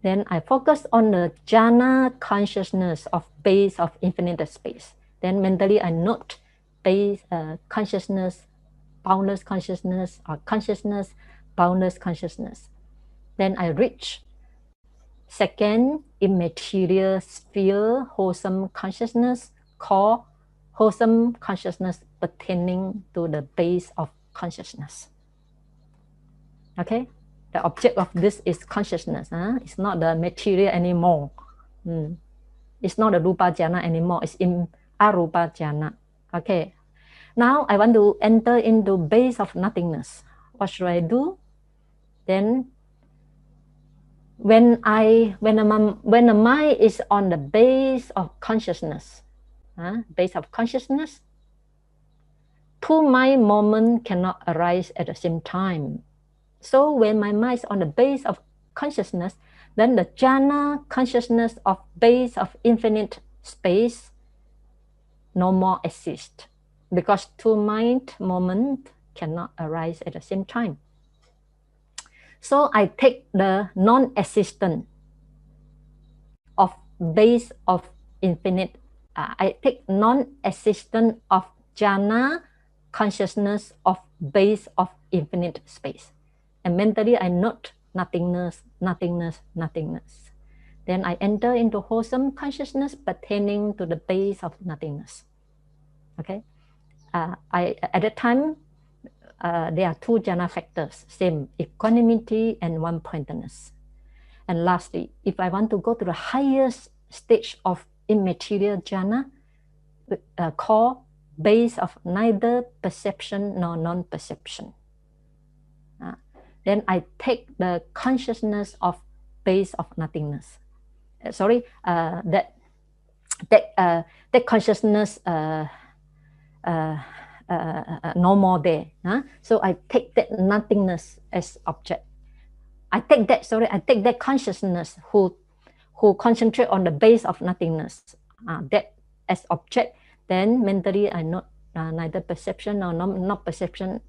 then I focus on the jhana consciousness of base of infinite space. Then mentally I note base consciousness, boundless consciousness, or consciousness, boundless consciousness. Then I reach second immaterial sphere wholesome consciousness called wholesome consciousness pertaining to the base of consciousness. Okay, the object of this is consciousness. It's not the material anymore. It's not the rupa jhana anymore. It's in arupa jhana. Okay, now I want to enter into base of nothingness. What should I do? Then when the mind is on the base of consciousness, two mind moments cannot arise at the same time. So when my mind is on the base of consciousness, then the jhana consciousness of base of infinite space no more exists, because two mind moments cannot arise at the same time. So I take the non-existent of base of infinite, I take non-existent of jhana consciousness of base of infinite space. And mentally I note nothingness, nothingness, nothingness. Then I enter into wholesome consciousness pertaining to the base of nothingness. Okay, at that time, there are two jhana factors, same, equanimity and one-pointedness. And lastly, if I want to go to the highest stage of immaterial jhana, called base of neither perception nor non-perception, then I take the consciousness of base of nothingness. That consciousness no more there. So I take that nothingness as object. I take that consciousness who concentrate on the base of nothingness, that as object. Then mentally I note neither perception nor not perception.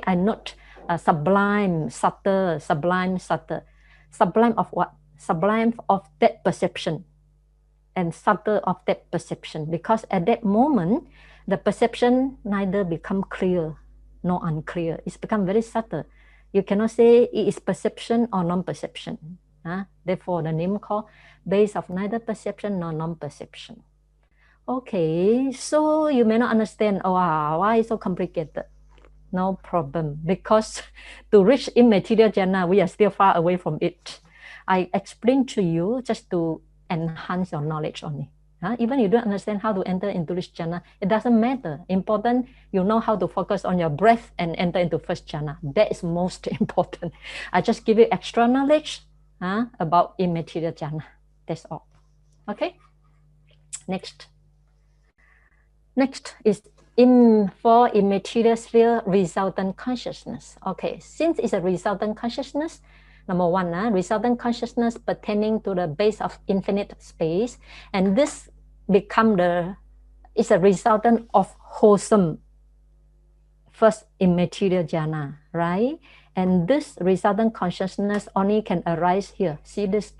I note sublime, subtle, sublime, subtle. Sublime of what? Sublime of that perception, and subtle of that perception. Because at that moment, the perception neither become clear nor unclear. It's become very subtle. You cannot say it is perception or non-perception. Therefore, the name called base of neither perception nor non-perception. Okay, so you may not understand, why is so complicated? No problem, because to reach immaterial jhana, we are still far away from it. I explained to you just to enhance your knowledge only. Even you don't understand how to enter into this jhana, it doesn't matter. Important, you know how to focus on your breath and enter into first jhana. That is most important. I just give you extra knowledge about immaterial jhana. That's all. Okay. Next is for immaterial sphere resultant consciousness. Okay, since it's a resultant consciousness, number one, resultant consciousness pertaining to the base of infinite space, and this is a resultant of wholesome first immaterial jhana, right? And this resultant consciousness only can arise here. See this?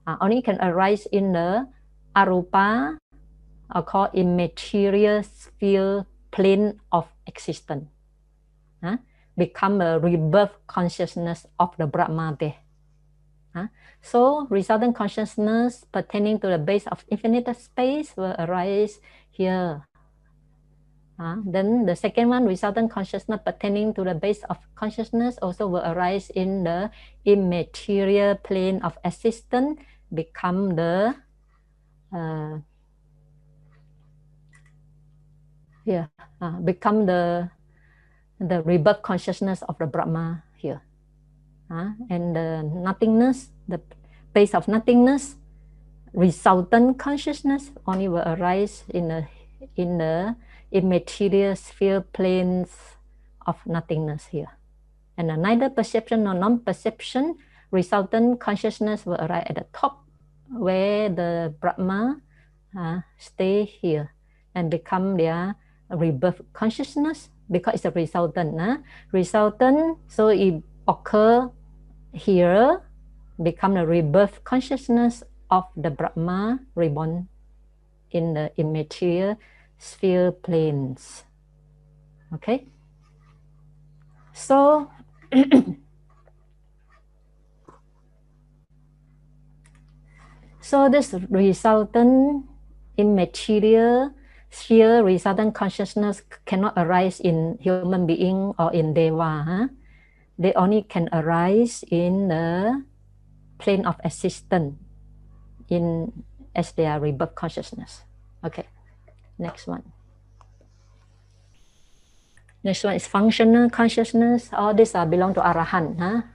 Only can arise in the arupa, called immaterial sphere plane of existence. Become a rebirth consciousness of the Brahma there. So resultant consciousness pertaining to the base of infinite space will arise here. Then the second one, resultant consciousness pertaining to the base of consciousness, also will arise in the immaterial plane of existence, become the become the rebirth consciousness of the Brahma here. And the nothingness, the base of nothingness, resultant consciousness only will arise in the immaterial sphere planes of nothingness here. And neither perception nor non-perception, resultant consciousness will arise at the top, where the Brahma stay here and become their rebirth consciousness, because it's a resultant. Resultant, so it occur here, become the rebirth consciousness of the Brahma reborn in the immaterial sphere planes. Okay, so so this resultant immaterial sphere resultant consciousness cannot arise in human being or in Deva. They only can arise in the plane of existence as their rebirth consciousness. Okay, next one. Next one is functional consciousness. All these belong to Arahant.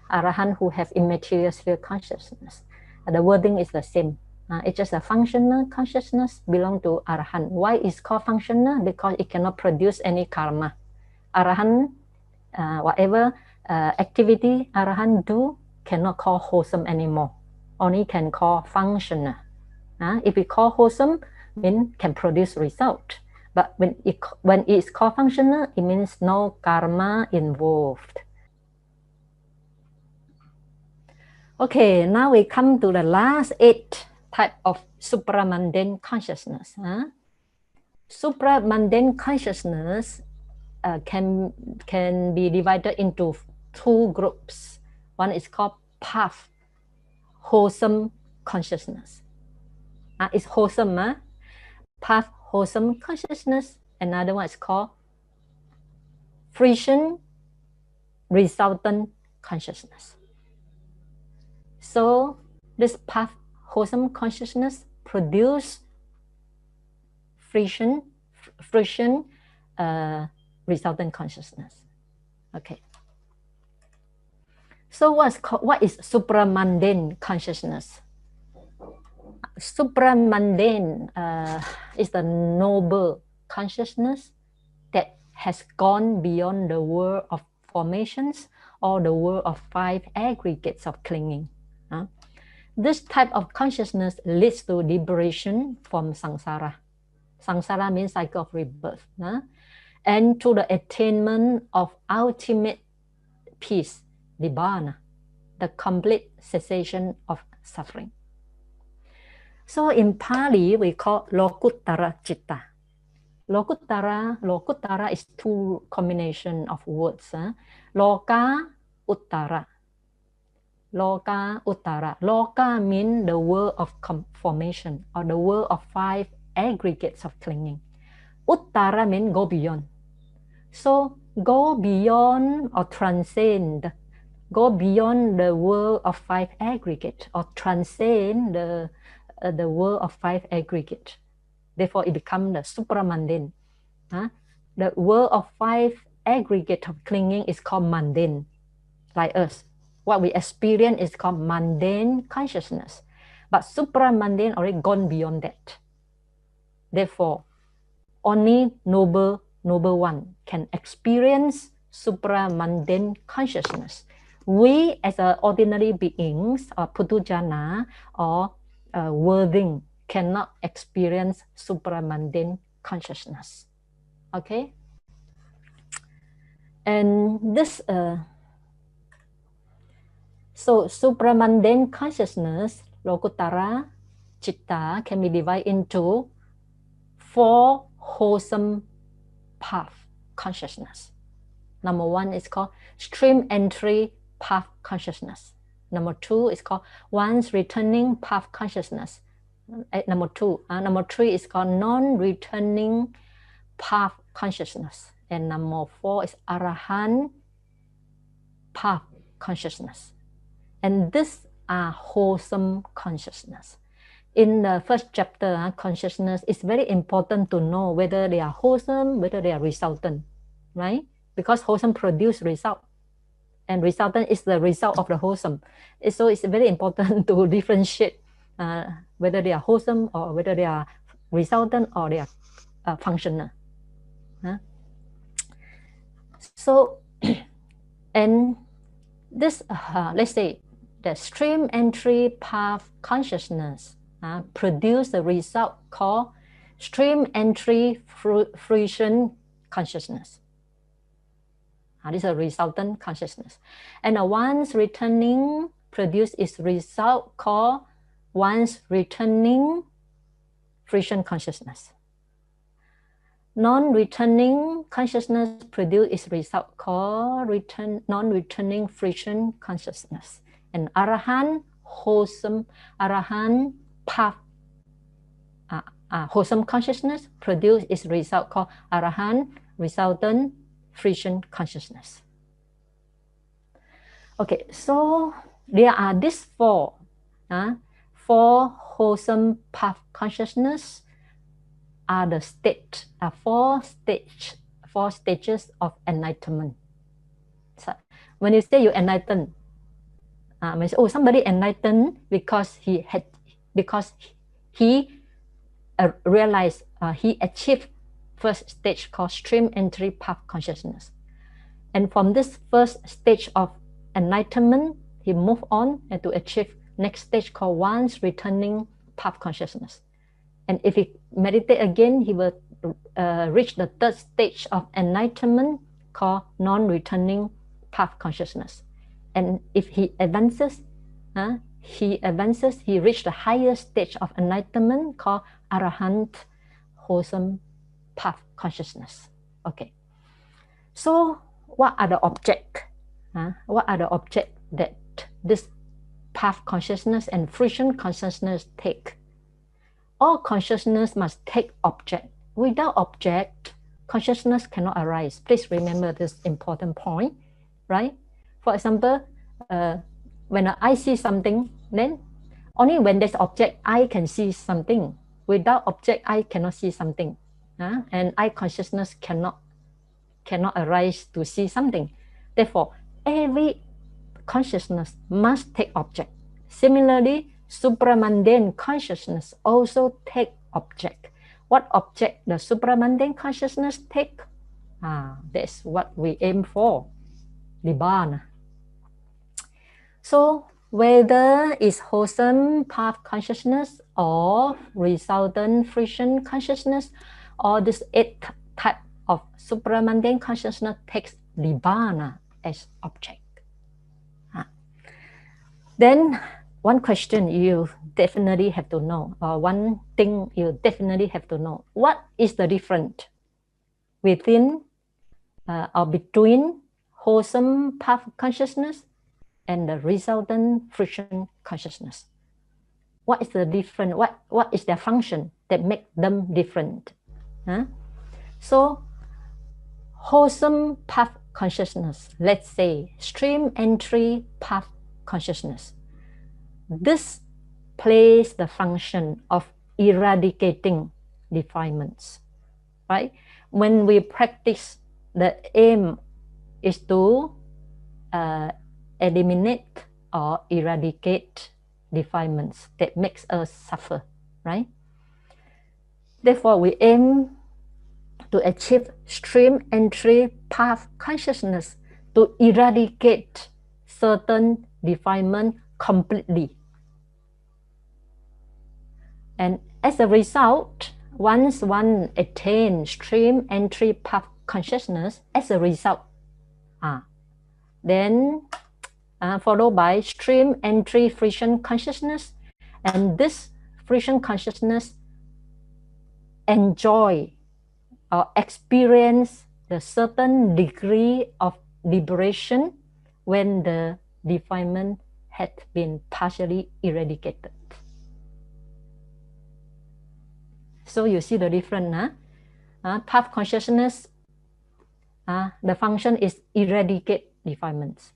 Arahant who have immaterial sphere consciousness. The wording is the same. It's just a functional consciousness belong to Arahant. Why is called functional? Because it cannot produce any karma. Arahant, whatever activity Arahant do, cannot call wholesome anymore. Only can call functional. If we call wholesome, mean can produce result. But when it's called functional, it means no karma involved. Okay, now we come to the last 8 type of supramundane consciousness. Supramundane consciousness can be divided into 2 groups. One is called path, wholesome consciousness. It's wholesome, path, wholesome consciousness. Another one is called fruition, resultant consciousness. So this path, wholesome consciousness produce fruition, resultant consciousness. Okay. So what is supramundane consciousness? Supramundane is the noble consciousness that has gone beyond the world of formations or the world of 5 aggregates of clinging. This type of consciousness leads to liberation from samsara. Samsara means cycle of rebirth. And to the attainment of ultimate peace, nibbana, the complete cessation of suffering. So in Pali, we call Lokuttara Citta. Lokuttara is 2 combination of words. Loka, Uttara. Loka, Uttara. Loka means the world of formation or the world of 5 aggregates of clinging. Uttara means go beyond. So go beyond or transcend. Go beyond the world of 5 aggregates or transcend the world of 5 aggregates. Therefore, it becomes the supramundane. The world of 5 aggregates of clinging is called mundane, like us. What we experience is called mundane consciousness. But supramundane already gone beyond that. Therefore, only noble one can experience supramundane consciousness. We as ordinary beings or putujana or worthing cannot experience supramundane consciousness. Okay? And this so supramundane consciousness, Lokutara Chitta, can be divided into 4 wholesome path consciousness. Number 1 is called stream entry path consciousness. Number 2 is called once returning path consciousness. Number 2. Number 3 is called non-returning path consciousness. And number 4 is Arahant path consciousness. And these are wholesome consciousness. In the first chapter, consciousness, is very important to know whether they are wholesome, whether they are resultant, right? Because wholesome produce result, and resultant is the result of the wholesome. So it's very important to differentiate whether they are wholesome or whether they are resultant or they are functional. So, and this, let's say, the stream entry path consciousness produce the result called stream entry fruition consciousness. This is a resultant consciousness. And once returning produce its result called once returning fruition consciousness. Non-returning consciousness produce its result called non-returning fruition consciousness. And Arahant wholesome, Arahant path, wholesome consciousness produce its result called Arahant resultant fruition consciousness. Okay, so there are these 4 wholesome path consciousness are the four stages of enlightenment. So when you say you enlighten, somebody enlightened because he realized he achieved first stage called stream entry path consciousness, and from this first stage of enlightenment he moved on and to achieve next stage called once returning path consciousness. And if he meditate again, he will reach the third stage of enlightenment called non-returning path consciousness. And if he advances, he reached the higher stage of enlightenment called Arahant wholesome path consciousness. Okay. So what are the objects? What are the objects that this path consciousness and fruition consciousness take? All consciousness must take object. Without object, consciousness cannot arise. Please remember this important point, right? For example, when I see something, then only when there's object, I can see something. Without object, I cannot see something. And I consciousness cannot arise to see something. Therefore, every consciousness must take object. Similarly, supramundane consciousness also take object. What object the supramundane consciousness take? That's what we aim for, Nibbana. So whether it's wholesome path consciousness or resultant fruition consciousness, or this 8 type of supramundane consciousness takes Nibbana as object. Then one question you definitely have to know, or one thing you definitely have to know, what is the difference within or between wholesome path consciousness and the resultant fruition consciousness. What is the different? What is their function that make them different? So wholesome path consciousness, let's say stream entry path consciousness, this plays the function of eradicating defilements, right? When we practice, the aim is to eliminate or eradicate defilements that makes us suffer, right? Therefore, we aim to achieve stream entry path consciousness to eradicate certain defilement completely. And as a result, once one attains stream entry path consciousness, as a result, then followed by stream entry fruition consciousness, and this fruition consciousness enjoy or experience the certain degree of liberation when the defilement had been partially eradicated. So you see the difference, path consciousness, the function is eradicate defilements.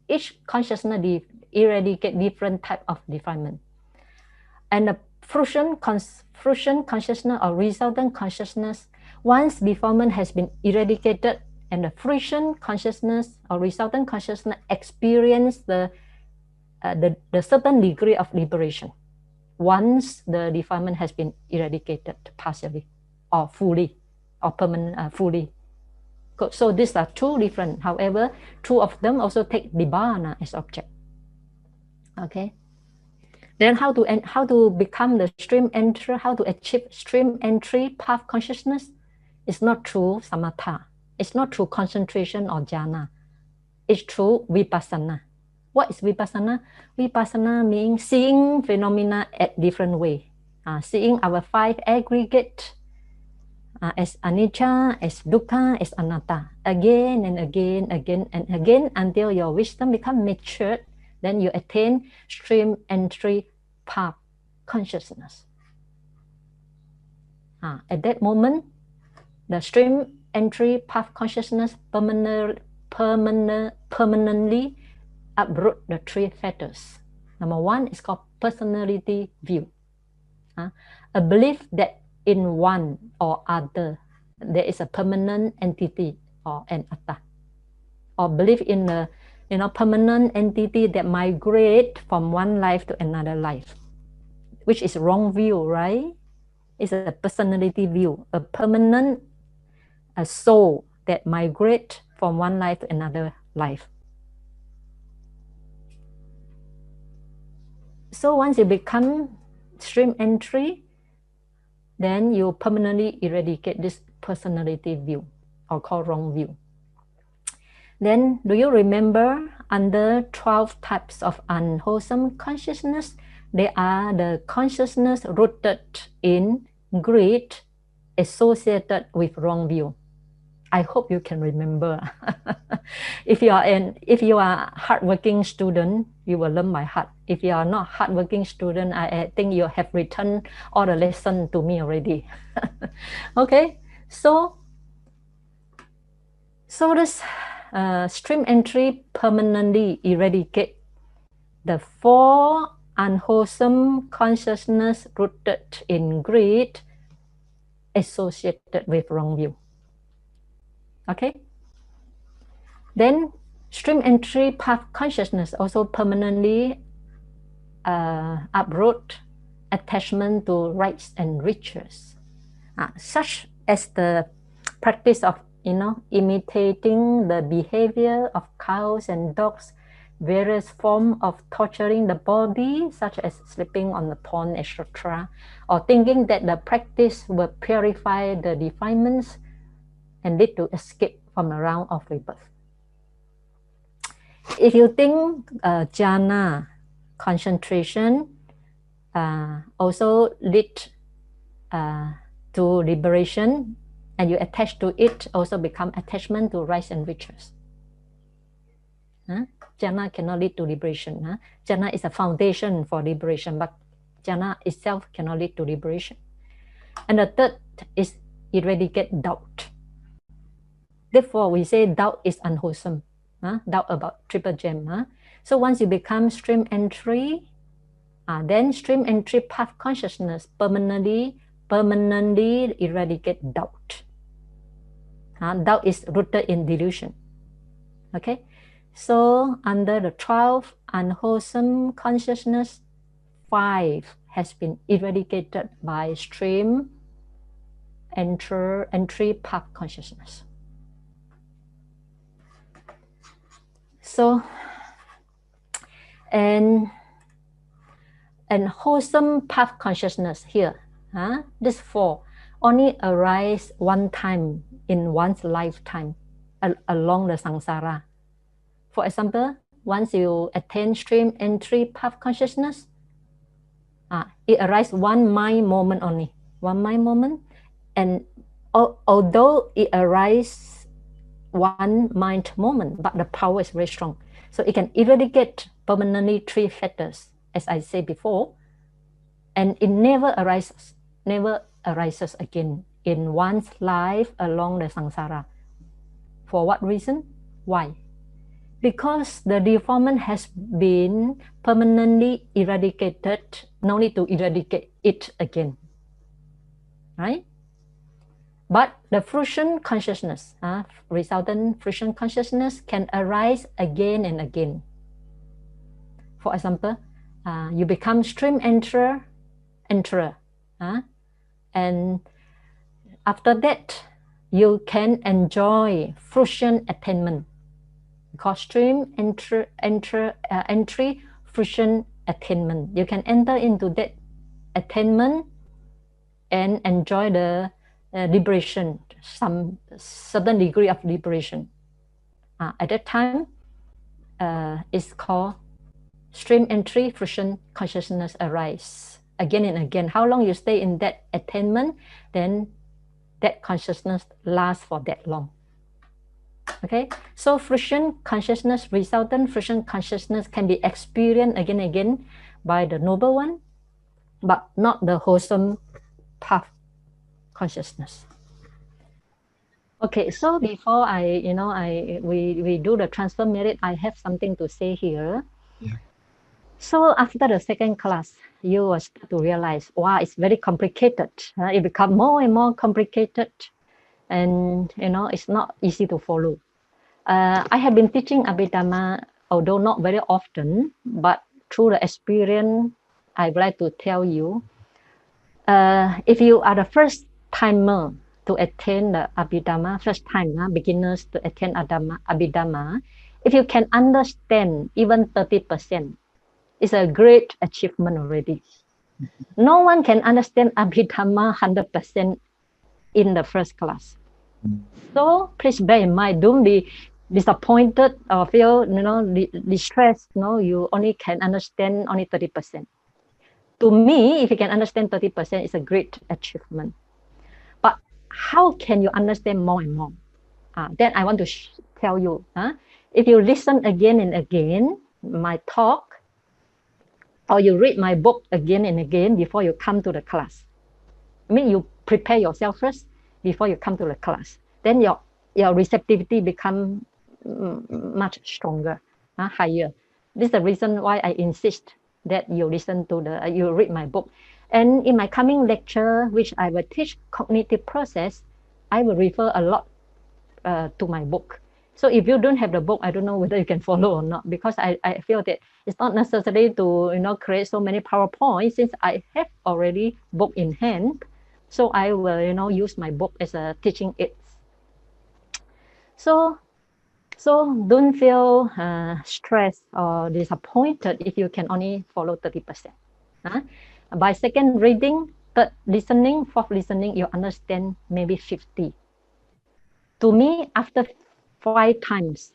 Each consciousness eradicate different type of defilement. And the fruition consciousness or resultant consciousness, once defilement has been eradicated and the fruition consciousness or resultant consciousness experience the certain degree of liberation once the defilement has been eradicated partially or fully or fully. So these are two different. However, two of them also take Nibbana as object. Okay. Then how to become the stream entry, how to achieve stream entry path consciousness? It's not through samatha. It's not through concentration or jhana. It's through vipassana. What is vipassana? Vipassana means seeing phenomena at different way. Seeing our five aggregate as anicca, as dukkha, as anatta, again and again, again and again, until your wisdom becomes matured. Then you attain stream entry path consciousness. At that moment, the stream entry path consciousness permanently uproot the three fetters. Number one is called personality view. A belief that in one or other there is a permanent entity or an atta, or belief in a permanent entity that migrate from one life to another life, which is wrong view, right? It's a personality view, a permanent soul that migrate from one life to another life. So once you become stream entry, then you permanently eradicate this personality view, or called wrong view. Then, do you remember under 12 types of unwholesome consciousness, they are the consciousness rooted in greed associated with wrong view? I hope you can remember. If you are hardworking student, you will learn by heart. If you are not hardworking student, I think you have returned all the lesson to me already. Okay, so this stream entry permanently eradicate the four unwholesome consciousness rooted in greed associated with wrong view. Okay. Then stream entry path consciousness also permanently uproot attachment to rights and riches, such as the practice of imitating the behavior of cows and dogs, various forms of torturing the body, such as sleeping on the pond, etc., or thinking that the practice will purify the defilements and lead to escape from a round of rebirth. If you think jhana, concentration, also lead to liberation, and you attach to it, also become attachment to rights and riches. Jhana cannot lead to liberation. Jhana is a foundation for liberation, but jhana itself cannot lead to liberation. And the third is eradicate doubt. Therefore, we say doubt is unwholesome. Doubt about triple gem. So once you become stream entry, then stream entry path consciousness permanently eradicate doubt. Doubt is rooted in delusion. Okay, so under the 12 unwholesome consciousness, 5 has been eradicated by stream entry path consciousness. So, and wholesome path consciousness here, this 4 only arise one time in one's lifetime along the samsara. For example, once you attain stream entry path consciousness, it arises one mind moment only, one mind moment, and although it arises one mind moment, but the power is very strong, so it can eradicate permanently 3 fetters, as I said before, and it never arises again in one's life along the samsara. For what reason? Why? Because the deformment has been permanently eradicated, no need to eradicate it again, right? But the fruition consciousness, resultant fruition consciousness can arise again and again. For example, you become stream enterer, and after that, you can enjoy fruition attainment. Because stream entry fruition attainment. You can enter into that attainment and enjoy the liberation, some certain degree of liberation. At that time, it's called stream entry fruition consciousness arise again and again. How long you stay in that attainment, then that consciousness lasts for that long. Okay, so fruition consciousness, resultant fruition consciousness can be experienced again and again by the noble one, but not the wholesome path consciousness. Okay, so before we do the transfer merit, I have something to say here. Yeah. So after the second class, you will start to realize, wow, it's very complicated. It becomes more and more complicated, and it's not easy to follow. I have been teaching Abhidhamma, although not very often, but through the experience, I'd like to tell you, if you are the first timer to attain the Abhidhamma, first time, beginners to attain Abhidhamma, if you can understand even 30%, it's a great achievement already. No one can understand Abhidhamma 100% in the first class. So please bear in mind, don't be disappointed or feel distressed. You only can understand only 30%. To me, if you can understand 30%, it's a great achievement. But how can you understand more and more? Then I want to tell you, if you listen again and again my talk, or you read my book again and again before you come to the class, I mean, you prepare yourself first before you come to the class, then your receptivity become much stronger, higher. This is the reason why I insist that you listen to you read my book. And in my coming lecture, which I will teach cognitive process, I will refer a lot to my book. So if you don't have the book, I don't know whether you can follow or not, because I feel that it's not necessary to create so many PowerPoints, since I have already book in hand. So I will use my book as a teaching aid. So don't feel stressed or disappointed if you can only follow 30%. By second reading, third listening, fourth listening, you understand maybe 50. To me, after 5 times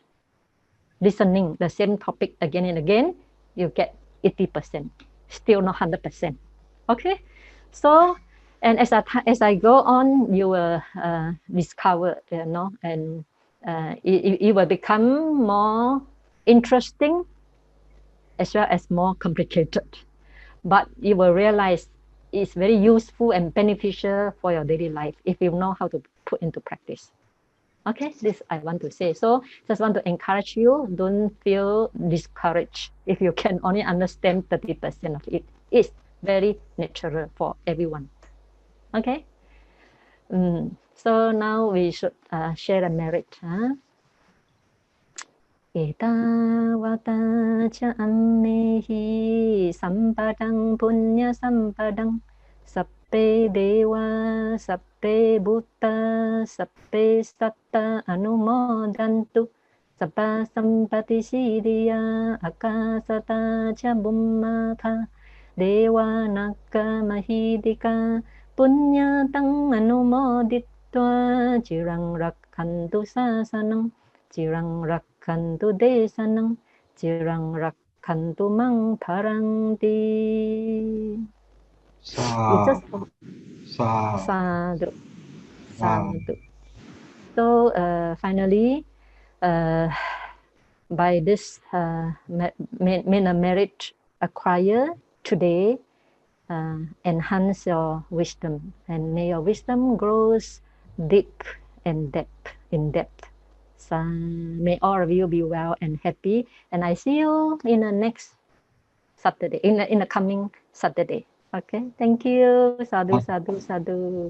listening the same topic again and again, you get 80%, still not 100%. Okay, so and as I go on, you will discover, and it will become more interesting as well as more complicated. But you will realize it's very useful and beneficial for your daily life if you know how to put into practice. Okay, this I want to say. So just want to encourage you, don't feel discouraged if you can only understand 30% of it. It's very natural for everyone. Okay? So now we should share the merit. Etavata cha ammehi sampadang punya sampadang sappe deva sappe bhutta sappe satta anumodantu sabba sampati siddhya akasata cha bummata deva nakka mahidika punyatang anumoditva cirang rakhantu sasanang cirang rakhantu desanang cirang rakhantu mang paranti. It's just sadhu. Sadhu. So finally, by this merit acquired today, enhance your wisdom, and may your wisdom grows deep and depth in depth. So may all of you be well and happy, and I see you in the next Saturday, in the coming Saturday. Okay, thank you. Sadhu, sadhu, sadhu.